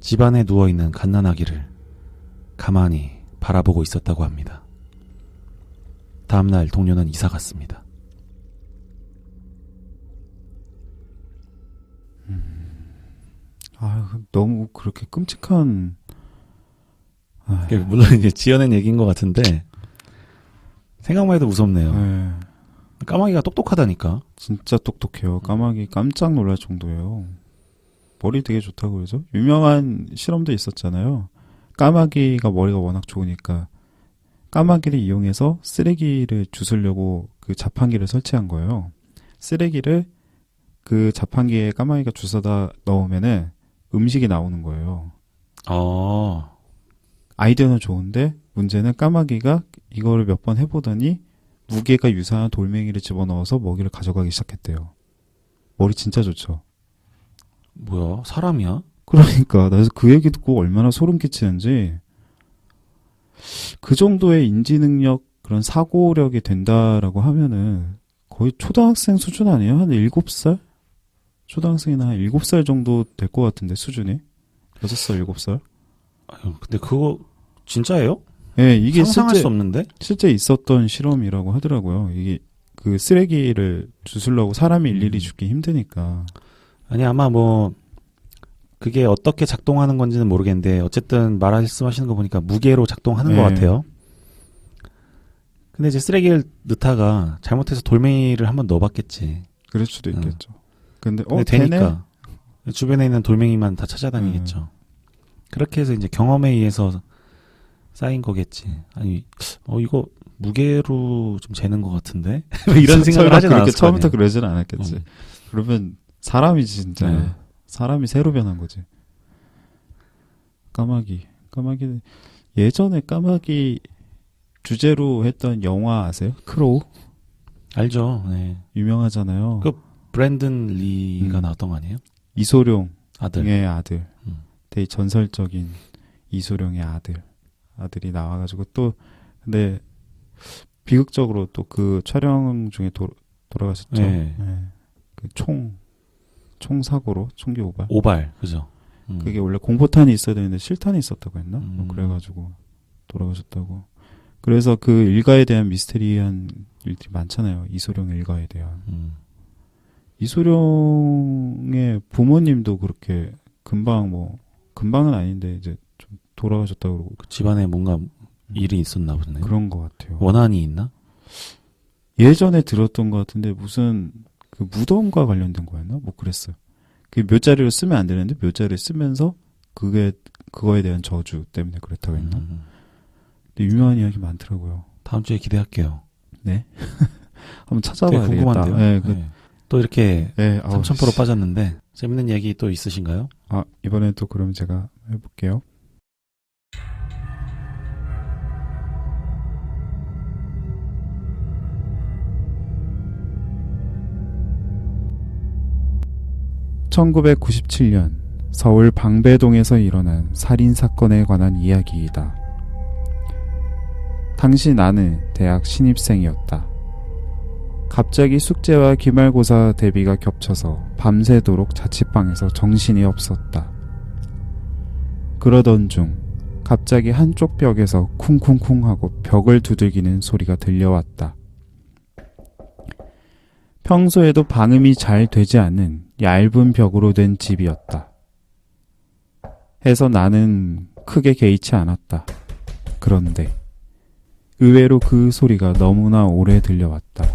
집 안에 누워있는 갓난아기를 가만히 바라보고 있었다고 합니다. 다음날 동료는 이사 갔습니다. 너무 그렇게 끔찍한. 물론 이제 지어낸 얘기인 것 같은데 생각만 해도 무섭네요. 네, 까마귀가 똑똑하다니까. 진짜 똑똑해요. 까마귀 깜짝 놀랄 정도예요. 머리 되게 좋다고 그러죠. 유명한 실험도 있었잖아요. 까마귀가 머리가 워낙 좋으니까 까마귀를 이용해서 쓰레기를 주스려고 그 자판기를 설치한 거예요. 쓰레기를 그 자판기에 까마귀가 주워다 넣으면은 음식이 나오는 거예요. 아이디어는 좋은데 문제는 까마귀가 이거를 몇 번 해보더니 무게가 유사한 돌멩이를 집어넣어서 먹이를 가져가기 시작했대요. 머리 진짜 좋죠. 뭐야? 사람이야? 그러니까 나 그 얘기 듣고 얼마나 소름 끼치는지. 그 정도의 인지 능력, 그런 사고력이 된다라고 하면은 거의 초등학생 수준 아니에요? 한 7살? 초등학생이나 한 7살 정도 될 것 같은데, 수준이. 6살, 7살? 아유, 근데 그거 진짜예요? 예, 이게 상상할 수 없는데? 실제 있었던 실험이라고 하더라고요. 이게 그 쓰레기를 주스려고 사람이 일일이 줍기 힘드니까. 아니, 아마 뭐 그게 어떻게 작동하는 건지는 모르겠는데 어쨌든 말씀하시는 거 보니까 무게로 작동하는 것 같아요. 근데 이제 쓰레기를 넣다가 잘못해서 돌멩이를 한번 넣어봤겠지. 그럴 수도 있겠죠. 근데 되니까 주변에 있는 돌멩이만 다 찾아다니겠죠. 그렇게 해서 이제 경험에 의해서 쌓인 거겠지. 아니, 이거 무게로 좀 재는 것 같은데? 이런 생각을 하진 않았을 거 처음부터 아니야. 그러지는 않았겠지. 그러면 사람이지 진짜. 네. 사람이 새로 변한 거지. 까마귀 예전에 까마귀 주제로 했던 영화 아세요? 크로우? 알죠. 네. 유명하잖아요. 그 브랜든 리가 나왔던 거 아니에요? 이소룡의 아들. 아들. 되게 전설적인 이소룡의 아들이 나와가지고 또 근데 비극적으로 또 그 촬영 중에 돌아가셨죠. 네. 네. 그 총 사고로 총기 오발. 오발, 그죠? 그게 원래 공포탄이 있어야 되는데 실탄이 있었다고 했나? 그래가지고 돌아가셨다고. 그래서 그 일가에 대한 미스테리한 일들이 많잖아요. 이소룡 일가에 대한. 이소룡의 부모님도 그렇게 금방은 아닌데 이제 좀 돌아가셨다고 그러고. 그 집안에 뭔가 일이 있었나 보네요. 그런 것 같아요. 원한이 있나? 예전에 들었던 것 같은데 무슨 그 무덤과 관련된 거였나? 뭐 그랬어요. 그 묘자리를 쓰면 안 되는데 묘자리를 쓰면서 그거에 대한 저주 때문에 그랬다고 했나? 근데 유명한 이야기 많더라고요. 다음 주에 기대할게요. 네. 한번 찾아봐야 되게 되겠다. 궁금한데요. 네, 네. 또 이렇게 네, 3000% 빠졌는데 재밌는 이야기 또 있으신가요? 이번엔 또 그럼 제가 해볼게요. (1997년) 서울 방배동에서 일어난 살인사건에 관한 이야기이다. 당시 나는 대학 신입생이었다. 갑자기 숙제와 기말고사 대비가 겹쳐서 밤새도록 자취방에서 정신이 없었다. 그러던 중 갑자기 한쪽 벽에서 쿵쿵쿵 하고 벽을 두들기는 소리가 들려왔다. 평소에도 방음이 잘 되지 않은 얇은 벽으로 된 집이었다. 해서 나는 크게 개의치 않았다. 그런데 의외로 그 소리가 너무나 오래 들려왔다.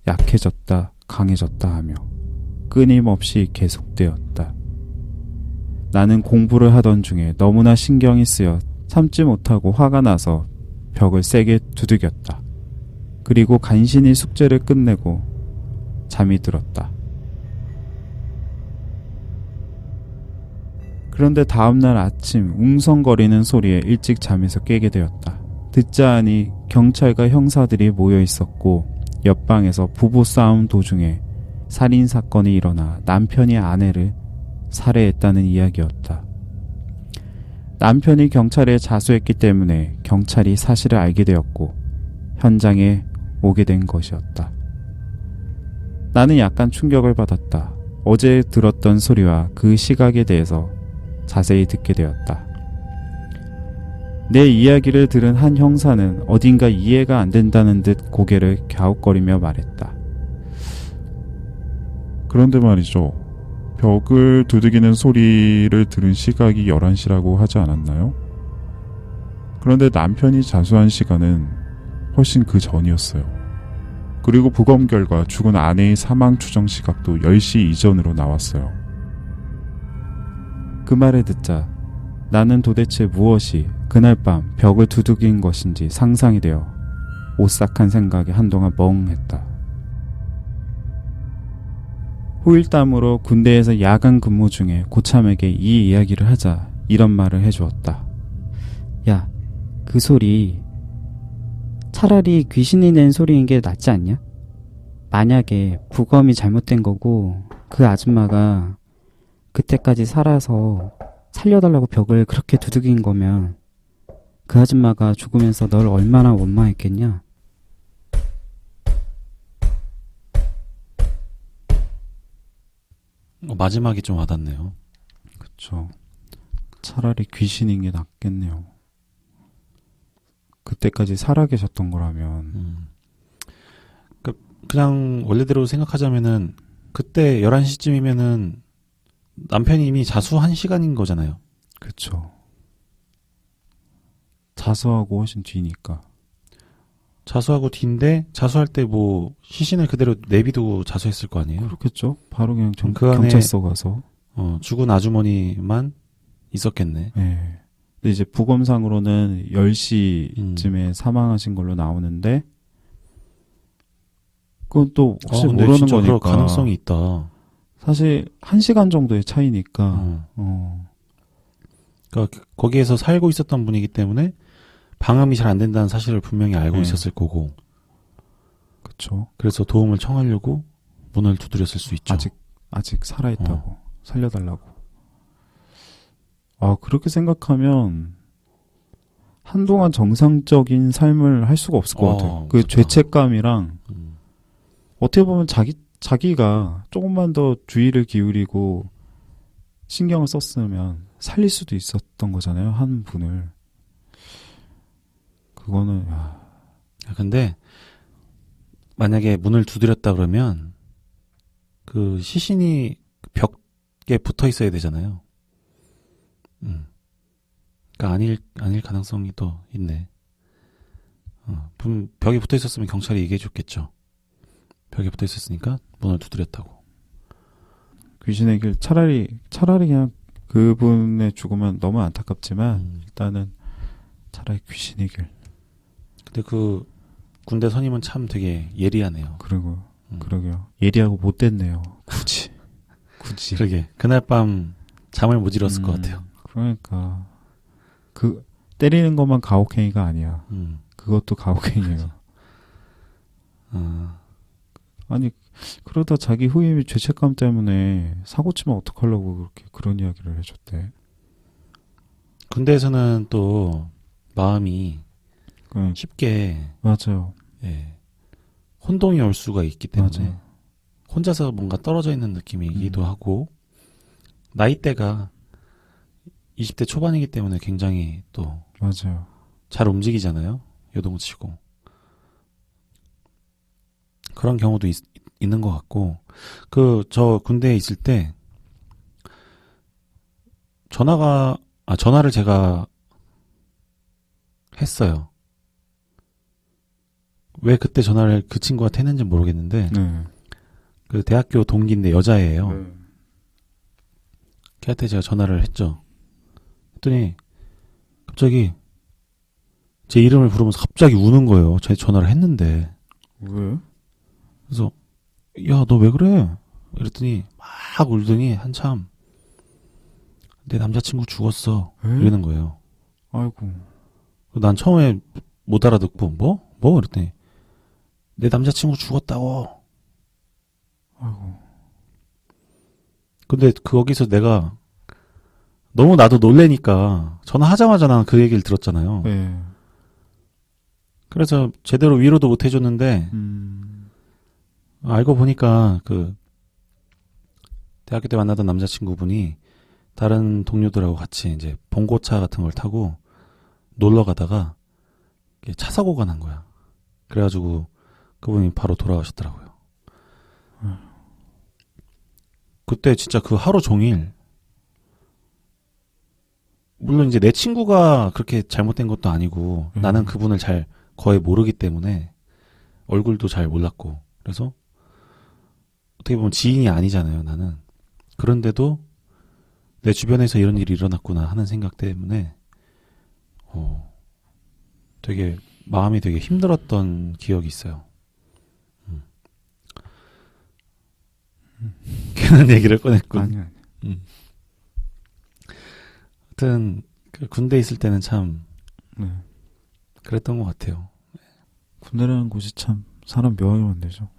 약해졌다, 강해졌다 하며 끊임없이 계속되었다. 나는 공부를 하던 중에 너무나 신경이 쓰여 참지 못하고 화가 나서 벽을 세게 두들겼다. 그리고 간신히 숙제를 끝내고 잠이 들었다. 그런데 다음날 아침 웅성거리는 소리에 일찍 잠에서 깨게 되었다. 듣자 하니 경찰과 형사들이 모여 있었고 옆방에서 부부싸움 도중에 살인사건이 일어나 남편이 아내를 살해했다는 이야기였다. 남편이 경찰에 자수했기 때문에 경찰이 사실을 알게 되었고 현장에 오게 된 것이었다. 나는 약간 충격을 받았다. 어제 들었던 소리와 그 시각에 대해서 자세히 듣게 되었다. 내 이야기를 들은 한 형사는 어딘가 이해가 안 된다는 듯 고개를 갸웃거리며 말했다. 그런데 말이죠. 벽을 두드리는 소리를 들은 시각이 11시라고 하지 않았나요? 그런데 남편이 자수한 시간은 훨씬 그 전이었어요. 그리고 부검 결과 죽은 아내의 사망 추정 시각도 10시 이전으로 나왔어요. 그 말을 듣자 나는 도대체 무엇이 그날 밤 벽을 두들긴 것인지 상상이 되어 오싹한 생각에 한동안 멍했다. 후일담으로 군대에서 야간 근무 중에 고참에게 이 이야기를 하자 이런 말을 해주었다. 야, 그 소리 차라리 귀신이 낸 소리인 게 낫지 않냐? 만약에 부검이 잘못된 거고 그 아줌마가 그때까지 살아서 살려달라고 벽을 그렇게 두들긴 거면 그 아줌마가 죽으면서 널 얼마나 원망했겠냐? 마지막이 좀 와닿네요. 그쵸. 차라리 귀신인 게 낫겠네요. 그때까지 살아계셨던 거라면. 그냥 원래대로 생각하자면은 그때 11시쯤이면은 남편이 이미 자수한 시간인 거잖아요. 그쵸. 자수하고 훨씬 뒤니까. 자수하고 뒤인데 자수할 때 뭐 시신을 그대로 내비두고 자수했을 거 아니에요. 그렇겠죠. 바로 그냥 그 안에 경찰서 가서. 죽은 아주머니만 있었겠네. 네. 근데 이제 부검상으로는 10시쯤에 사망하신 걸로 나오는데 그건 또 혹시 근데 모르는 진짜 그럴 거니까. 가능성이 있다. 사실 1시간 정도의 차이니까. 그러니까 거기에서 살고 있었던 분이기 때문에 방음이 잘 안 된다는 사실을 분명히 알고 네. 있었을 거고. 그쵸. 그래서 도움을 청하려고 문을 두드렸을 수 있죠. 아직 살아있다고. 살려달라고. 그렇게 생각하면 한동안 정상적인 삶을 할 수가 없을 것 같아요. 그 그렇다. 죄책감이랑 어떻게 보면 자기가 조금만 더 주의를 기울이고 신경을 썼으면 살릴 수도 있었던 거잖아요. 한 분을. 그거는 근데 만약에 문을 두드렸다 그러면 그 시신이 벽에 붙어 있어야 되잖아요. 그러니까 아닐 가능성이 더 있네. 벽에 붙어 있었으면 경찰이 얘기해 줬겠죠. 벽에 붙어 있었으니까 문을 두드렸다고. 귀신의 길 차라리 그냥 그분의 죽으면 너무 안타깝지만 일단은 차라리 귀신의 길. 근데 그 군대 선임은 참 되게 예리하네요. 그러게요. 예리하고 못됐네요. 굳이. 그러게 그날 밤 잠을 못 이뤘을 것 같아요. 그러니까 그 때리는 것만 가혹행위가 아니야. 그것도 가혹행위예요. 아니 그러다 자기 후임이 죄책감 때문에 사고 치면 어떡하려고 그렇게 그런 이야기를 해줬대. 군대에서는 또 마음이 쉽게 맞아요. 혼동이 올 수가 있기 때문에 맞아요. 혼자서 뭔가 떨어져 있는 느낌이기도 하고 나이대가 20대 초반이기 때문에 굉장히 또 맞아요. 잘 움직이잖아요. 요동치고 그런 경우도 있는 것 같고 저 군대에 있을 때 전화를 제가 했어요. 왜 그때 전화를 그 친구한테 했는지 모르겠는데 그 대학교 동기인데 여자애예요. 걔한테 제가 전화를 했죠. 했더니 갑자기 제 이름을 부르면서 갑자기 우는 거예요. 제 전화를 했는데. 왜? 그래서 야, 너 왜 그래? 이랬더니 막 울더니 한참 내 남자친구 죽었어. 이러는 거예요. 아이고. 난 처음에 못 알아듣고 뭐? 이랬더니 내 남자친구 죽었다고. 아이고. 근데 거기서 내가 너무 나도 놀래니까 전화하자마자 나는 그 얘기를 들었잖아요. 네. 그래서 제대로 위로도 못 해줬는데 알고 보니까 그 대학교 때 만나던 남자친구분이 다른 동료들하고 같이 이제 봉고차 같은 걸 타고 놀러 가다가 차 사고가 난 거야. 그래가지고 그분이 바로 돌아가셨더라고요. 그때 진짜 그 하루 종일, 물론 이제 내 친구가 그렇게 잘못된 것도 아니고 나는 그분을 잘 거의 모르기 때문에 얼굴도 잘 몰랐고, 그래서 어떻게 보면 지인이 아니잖아요, 나는. 그런데도 내 주변에서 이런 일이 일어났구나 하는 생각 때문에 되게 마음이 되게 힘들었던 기억이 있어요. 괜한 얘기를 꺼냈군. 아니. 하여튼 그 군대 있을 때는 참 네. 그랬던 것 같아요. 군대라는 곳이 참 사람 묘하게 만들죠.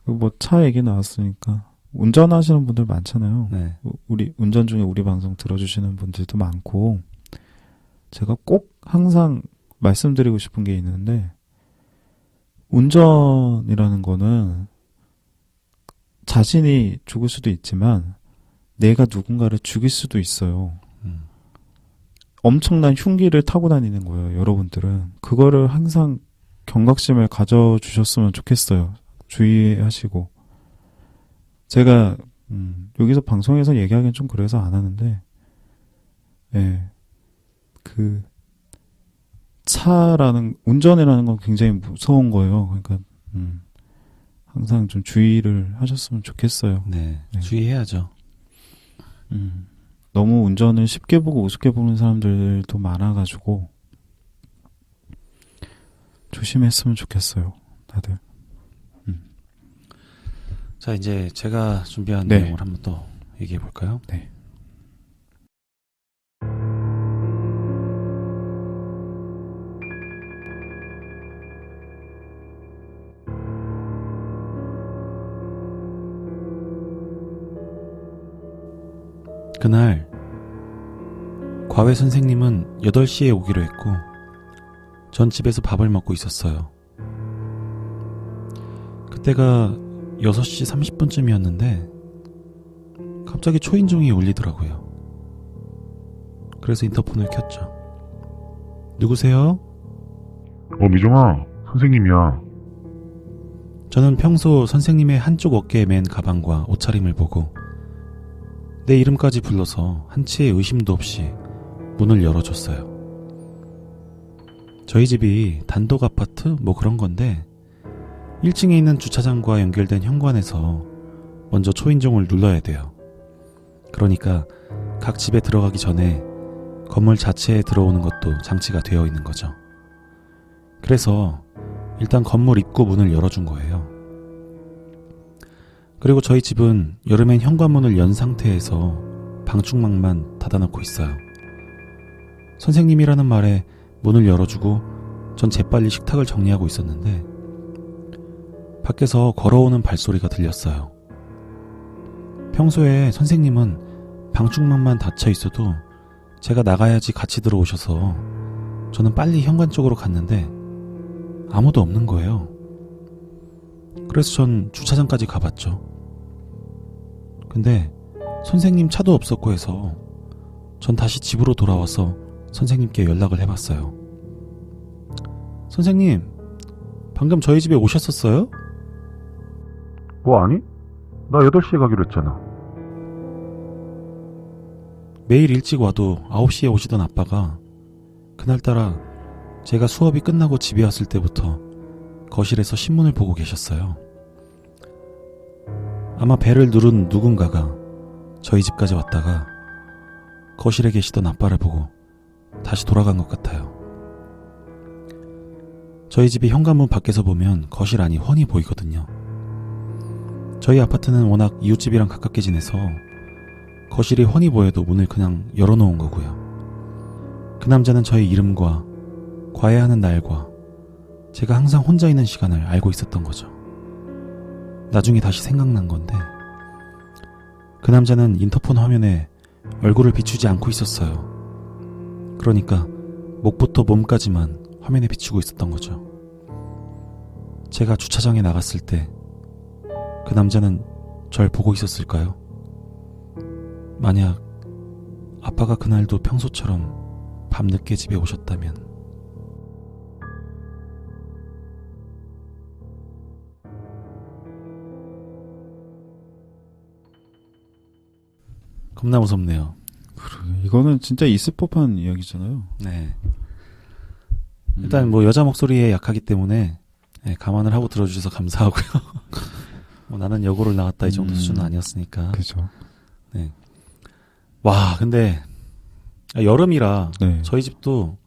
뭐 차 얘기 나왔으니까 운전하시는 분들 많잖아요. 네. 우리 운전 중에 우리 방송 들어주시는 분들도 많고, 제가 꼭 항상 말씀드리고 싶은 게 있는데, 운전이라는 거는 자신이 죽을 수도 있지만 내가 누군가를 죽일 수도 있어요. 엄청난 흉기를 타고 다니는 거예요, 여러분들은. 그거를 항상 경각심을 가져주셨으면 좋겠어요. 주의하시고. 제가 여기서 방송에서 얘기하기는 좀 그래서 안 하는데, 예, 그 차라는, 운전이라는 건 굉장히 무서운 거예요. 그러니까 항상 좀 주의를 하셨으면 좋겠어요. 네, 네. 주의해야죠. 너무 운전을 쉽게 보고 우습게 보는 사람들도 많아가지고 조심했으면 좋겠어요, 다들. 자, 이제 제가 준비한 네. 내용을 한번 또 얘기해 볼까요? 네. 그날 과외 선생님은 8시에 오기로 했고 전 집에서 밥을 먹고 있었어요. 그때가 6시 30분쯤이었는데 갑자기 초인종이 울리더라고요. 그래서 인터폰을 켰죠. 누구세요? 미정아, 선생님이야. 저는 평소 선생님의 한쪽 어깨에 맨 가방과 옷차림을 보고 내 이름까지 불러서 한치의 의심도 없이 문을 열어줬어요. 저희 집이 단독 아파트 뭐 그런 건데 1층에 있는 주차장과 연결된 현관에서 먼저 초인종을 눌러야 돼요. 그러니까 각 집에 들어가기 전에 건물 자체에 들어오는 것도 장치가 되어 있는 거죠. 그래서 일단 건물 입구 문을 열어준 거예요. 그리고 저희 집은 여름엔 현관문을 연 상태에서 방충망만 닫아놓고 있어요. 선생님이라는 말에 문을 열어주고 전 재빨리 식탁을 정리하고 있었는데 밖에서 걸어오는 발소리가 들렸어요. 평소에 선생님은 방충망만 닫혀 있어도 제가 나가야지 같이 들어오셔서 저는 빨리 현관 쪽으로 갔는데 아무도 없는 거예요. 그래서 전 주차장까지 가봤죠. 근데 선생님 차도 없었고 해서 전 다시 집으로 돌아와서 선생님께 연락을 해봤어요. 선생님, 방금 저희 집에 오셨었어요? 아니? 나 8시에 가기로 했잖아. 매일 일찍 와도 9시에 오시던 아빠가 그날따라 제가 수업이 끝나고 집에 왔을 때부터 거실에서 신문을 보고 계셨어요. 아마 벨을 누른 누군가가 저희 집까지 왔다가 거실에 계시던 아빠를 보고 다시 돌아간 것 같아요. 저희 집이 현관문 밖에서 보면 거실 안이 훤히 보이거든요. 저희 아파트는 워낙 이웃집이랑 가깝게 지내서 거실이 훤히 보여도 문을 그냥 열어놓은 거고요. 그 남자는 저의 이름과 과외하는 날과 제가 항상 혼자 있는 시간을 알고 있었던 거죠. 나중에 다시 생각난 건데 그 남자는 인터폰 화면에 얼굴을 비추지 않고 있었어요. 그러니까 목부터 몸까지만 화면에 비추고 있었던 거죠. 제가 주차장에 나갔을 때 그 남자는 절 보고 있었을까요? 만약 아빠가 그날도 평소처럼 밤늦게 집에 오셨다면 겁나 무섭네요. 이거는 진짜 있을 법한 이야기잖아요. 네. 일단 뭐 여자 목소리에 약하기 때문에 네, 감안을 하고 들어주셔서 감사하고요. 뭐 나는 여고를 나왔다 이 정도 수준은 아니었으니까. 그죠. 네. 와, 근데 여름이라 네. 저희 집도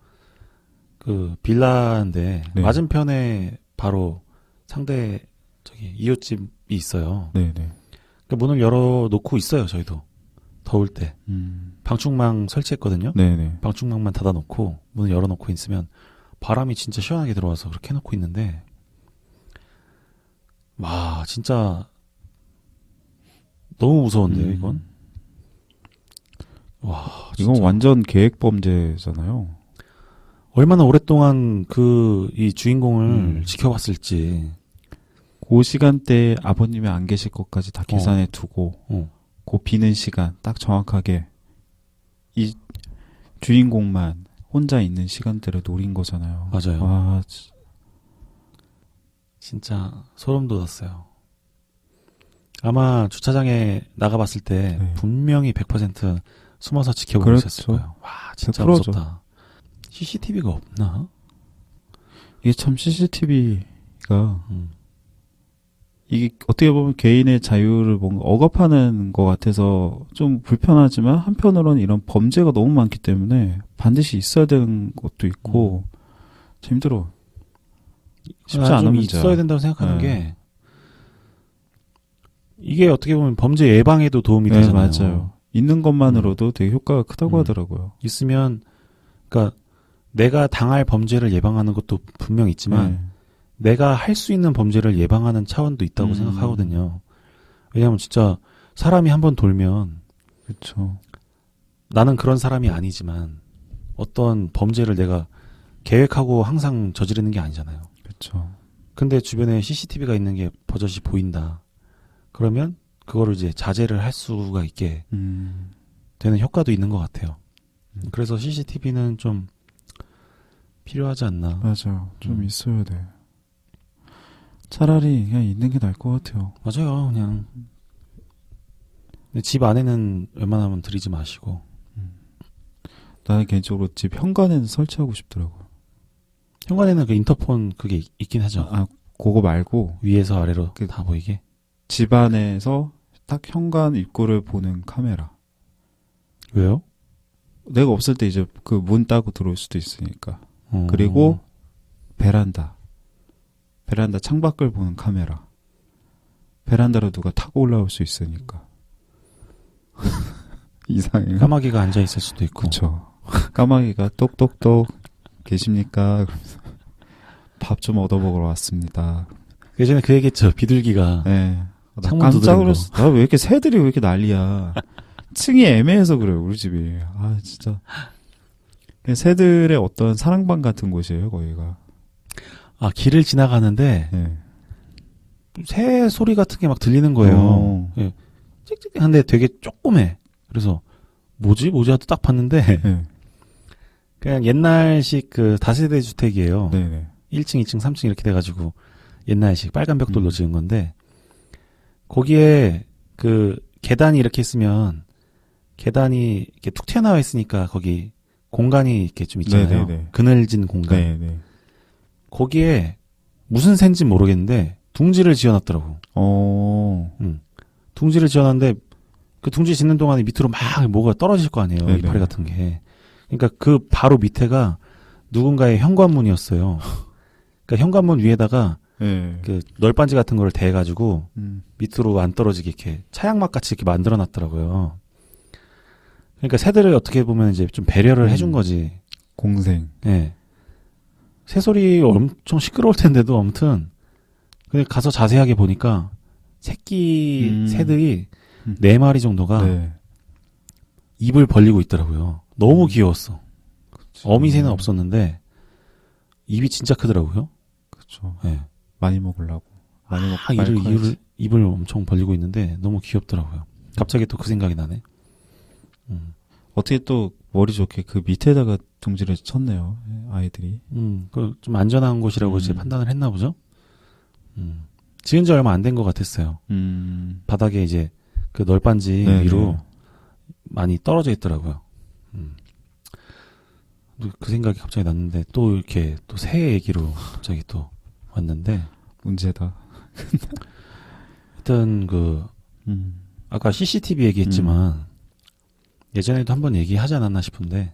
그 빌라인데 네. 맞은편에 바로 상대 저기 이웃집이 있어요. 네네. 그러니까 문을 열어놓고 있어요. 저희도 더울 때 방충망 설치했거든요. 네네. 방충망만 닫아놓고 문을 열어놓고 있으면 바람이 진짜 시원하게 들어와서 그렇게 해놓고 있는데 와 진짜 너무 무서운데요 이건. 와 이건 진짜. 완전 계획 범죄잖아요. 얼마나 오랫동안 그 이 주인공을 지켜봤을지. 그 시간대에 아버님이 안 계실 것까지 다 계산해 두고 그 비는 시간 딱 정확하게 이 주인공만 혼자 있는 시간대를 노린 거잖아요. 맞아요. 와, 진짜 소름 돋았어요. 아마 주차장에 나가봤을 때 네. 분명히 100% 숨어서 지켜보고 그렇죠. 있었을 거예요. 와 진짜 100% 죠. 무섭다. CCTV가 없나? 이게 참 CCTV가 이게 어떻게 보면 개인의 자유를 뭔가 억압하는 것 같아서 좀 불편하지만 한편으로는 이런 범죄가 너무 많기 때문에 반드시 있어야 되는 것도 있고 참 힘들어. 쉽지 않은 좀 문제야. 있어야 된다고 생각하는 네. 게 이게 어떻게 보면 범죄 예방에도 도움이 네, 되잖아요. 맞아요. 있는 것만으로도 되게 효과가 크다고 하더라고요. 있으면 그러니까 내가 당할 범죄를 예방하는 것도 분명 있지만 네. 내가 할 수 있는 범죄를 예방하는 차원도 있다고 생각하거든요. 왜냐하면 진짜 사람이 한번 돌면 그렇죠. 나는 그런 사람이 아니지만 어떤 범죄를 내가 계획하고 항상 저지르는 게 아니잖아요. 그렇죠. 근데 주변에 CCTV가 있는 게 버젓이 보인다. 그러면 그거를 이제 자제를 할 수가 있게 되는 효과도 있는 것 같아요. 그래서 CCTV는 좀 필요하지 않나. 맞아요. 좀 있어야 돼. 차라리 그냥 있는 게 나을 것 같아요. 맞아요. 그냥 근데 집 안에는 웬만하면 들이지 마시고. 나는 개인적으로 집 현관에는 설치하고 싶더라고. 현관에는 그 인터폰 그게 있긴 하죠. 아, 그거 말고 위에서 아래로 그- 다 보이게. 집 안에서 딱 현관 입구를 보는 카메라. 왜요? 내가 없을 때 이제 그 문 따고 들어올 수도 있으니까. 어. 그리고 베란다 창밖을 보는 카메라. 베란다로 누가 타고 올라올 수 있으니까. 이상해요. 까마귀가 앉아 있을 수도 있고. 그쵸. 까마귀가 똑똑똑 계십니까? 밥 좀 얻어먹으러 왔습니다. 예전에 그 얘기했죠. 비둘기가. 네. 나 창문 깜짝 두드리고. 놀랐어. 나 왜 이렇게 새들이 왜 이렇게 난리야. 층이 애매해서 그래요, 우리 집이. 아, 진짜. 그냥 새들의 어떤 사랑방 같은 곳이에요, 거기가. 아 길을 지나가는데 네. 새 소리 같은 게 막 들리는 거예요. 예. 찍찍한데 되게 조그매. 그래서 뭐지 하고 딱 봤는데 네. 그냥 옛날식 그 다세대 주택이에요. 네네. 1층, 2층, 3층 이렇게 돼가지고 옛날식 빨간 벽돌로 지은 건데 거기에 그 계단이 이렇게 있으면 계단이 이렇게 툭 튀어나와 있으니까 거기 공간이 이렇게 좀 있잖아요. 네네네. 그늘진 공간. 네네. 거기에 무슨 새인지 모르겠는데 둥지를 지어놨더라고. 둥지를 지어놨는데 그 둥지 짓는 동안에 밑으로 막 뭐가 떨어질 거 아니에요. 네네. 이파리 같은 게. 그러니까 그 바로 밑에가 누군가의 현관문이었어요. 그러니까 현관문 위에다가 네. 그 널빤지 같은 거를 대가지고 음. 밑으로 안 떨어지게 이렇게 차양막 같이 이렇게 만들어 놨더라고요. 그러니까 새들을 어떻게 보면 이제 좀 배려를 해준 거지. 공생. 예. 새소리 엄청 시끄러울 텐데도 아무튼 근데 가서 자세하게 보니까 새끼 새들이 4마리 정도가 네. 입을 벌리고 있더라고요. 너무 귀여웠어. 어미새는 없었는데 입이 진짜 크더라고요. 그렇죠. 예. 많이 먹으려고. 많이 먹고 빨리 커야지. 입을 엄청 벌리고 있는데 너무 귀엽더라고요. 갑자기 또 그 생각이 나네. 어떻게 또 머리 좋게 그 밑에다가 둥지를 쳤네요. 아이들이. 그 좀 안전한 곳이라고 이제 판단을 했나 보죠. 지은 지 얼마 안 된 것 같았어요. 바닥에 이제 그 널빤지 네네. 위로 많이 떨어져 있더라고요. 그 생각이 갑자기 났는데 또 이렇게 또 새 얘기로 갑자기 또 왔는데 문제다. 하여튼 그 아까 CCTV 얘기했지만 예전에도 한번 얘기하지 않았나 싶은데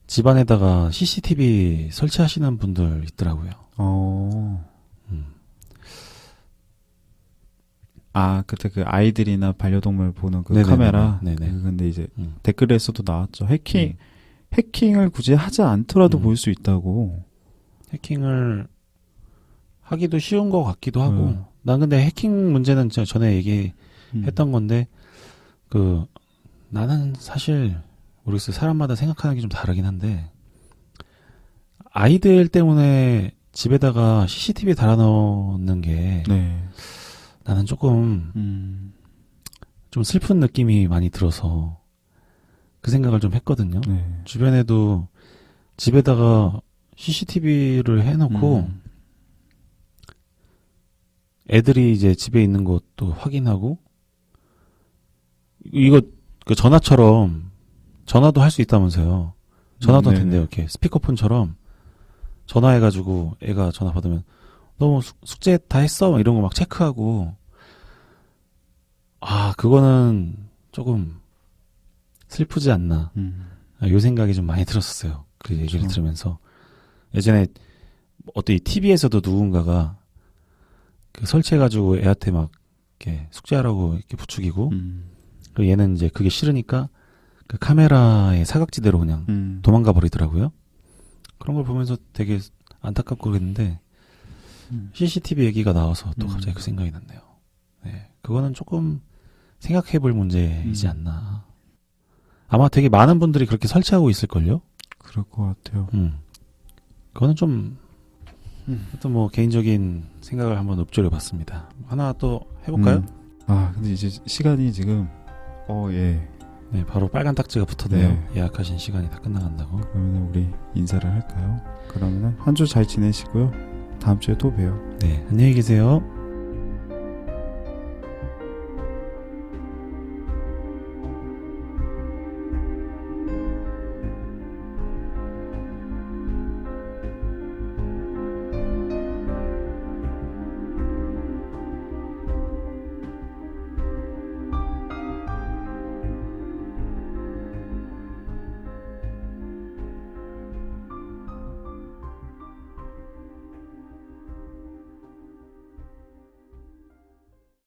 집안에다가 CCTV 설치하시는 분들 있더라고요. 아, 그때 그 아이들이나 반려동물 보는 그 네네네네. 카메라. 네네. 근데 이제 음. 댓글에서도 나왔죠. 해킹을 굳이 하지 않더라도 음. 볼 수 있다고. 해킹을 하기도 쉬운 것 같기도 하고 난 근데 해킹 문제는 제가 전에 얘기했던 건데 그 나는 사실 모르겠어요. 사람마다 생각하는 게 좀 다르긴 한데 아이들 때문에 집에다가 CCTV 달아놓는 게 네. 나는 조금 좀 슬픈 느낌이 많이 들어서 그 생각을 좀 했거든요. 네. 주변에도 집에다가 CCTV를 해놓고 애들이 이제 집에 있는 것도 확인하고 이거 그 전화처럼 전화도 할 수 있다면서요. 전화도 네네. 된대요. 이렇게 스피커폰처럼 전화해가지고 애가 전화 받으면 너 뭐 숙제 다 했어? 막 이런 거 막 체크하고 아 그거는 조금 슬프지 않나. 요 생각이 좀 많이 들었었어요. 그 얘기를 그렇죠. 들으면서 예전에 어떤 이 TV에서도 누군가가 그 설치해가지고 애한테 막 이렇게 숙제하라고 이렇게 부추기고 그리고 얘는 이제 그게 싫으니까 그 카메라의 사각지대로 그냥 도망가 버리더라고요. 그런 걸 보면서 되게 안타깝고 그랬는데 CCTV 얘기가 나와서 또 갑자기 그 생각이 났네요. 네, 그거는 조금 생각해볼 문제이지 않나. 아마 되게 많은 분들이 그렇게 설치하고 있을걸요? 그럴 것 같아요. 그거는 좀 또 뭐 개인적인 생각을 한번 읊조려 봤습니다. 하나 또 해볼까요? 아, 근데 이제 시간이 지금 예. 네, 바로 빨간 딱지가 붙어대요. 네. 예약하신 시간이 다 끝나간다고. 그러면 우리 인사를 할까요? 그러면 한 주 잘 지내시고요. 다음 주에 또 봬요. 네, 안녕히 계세요.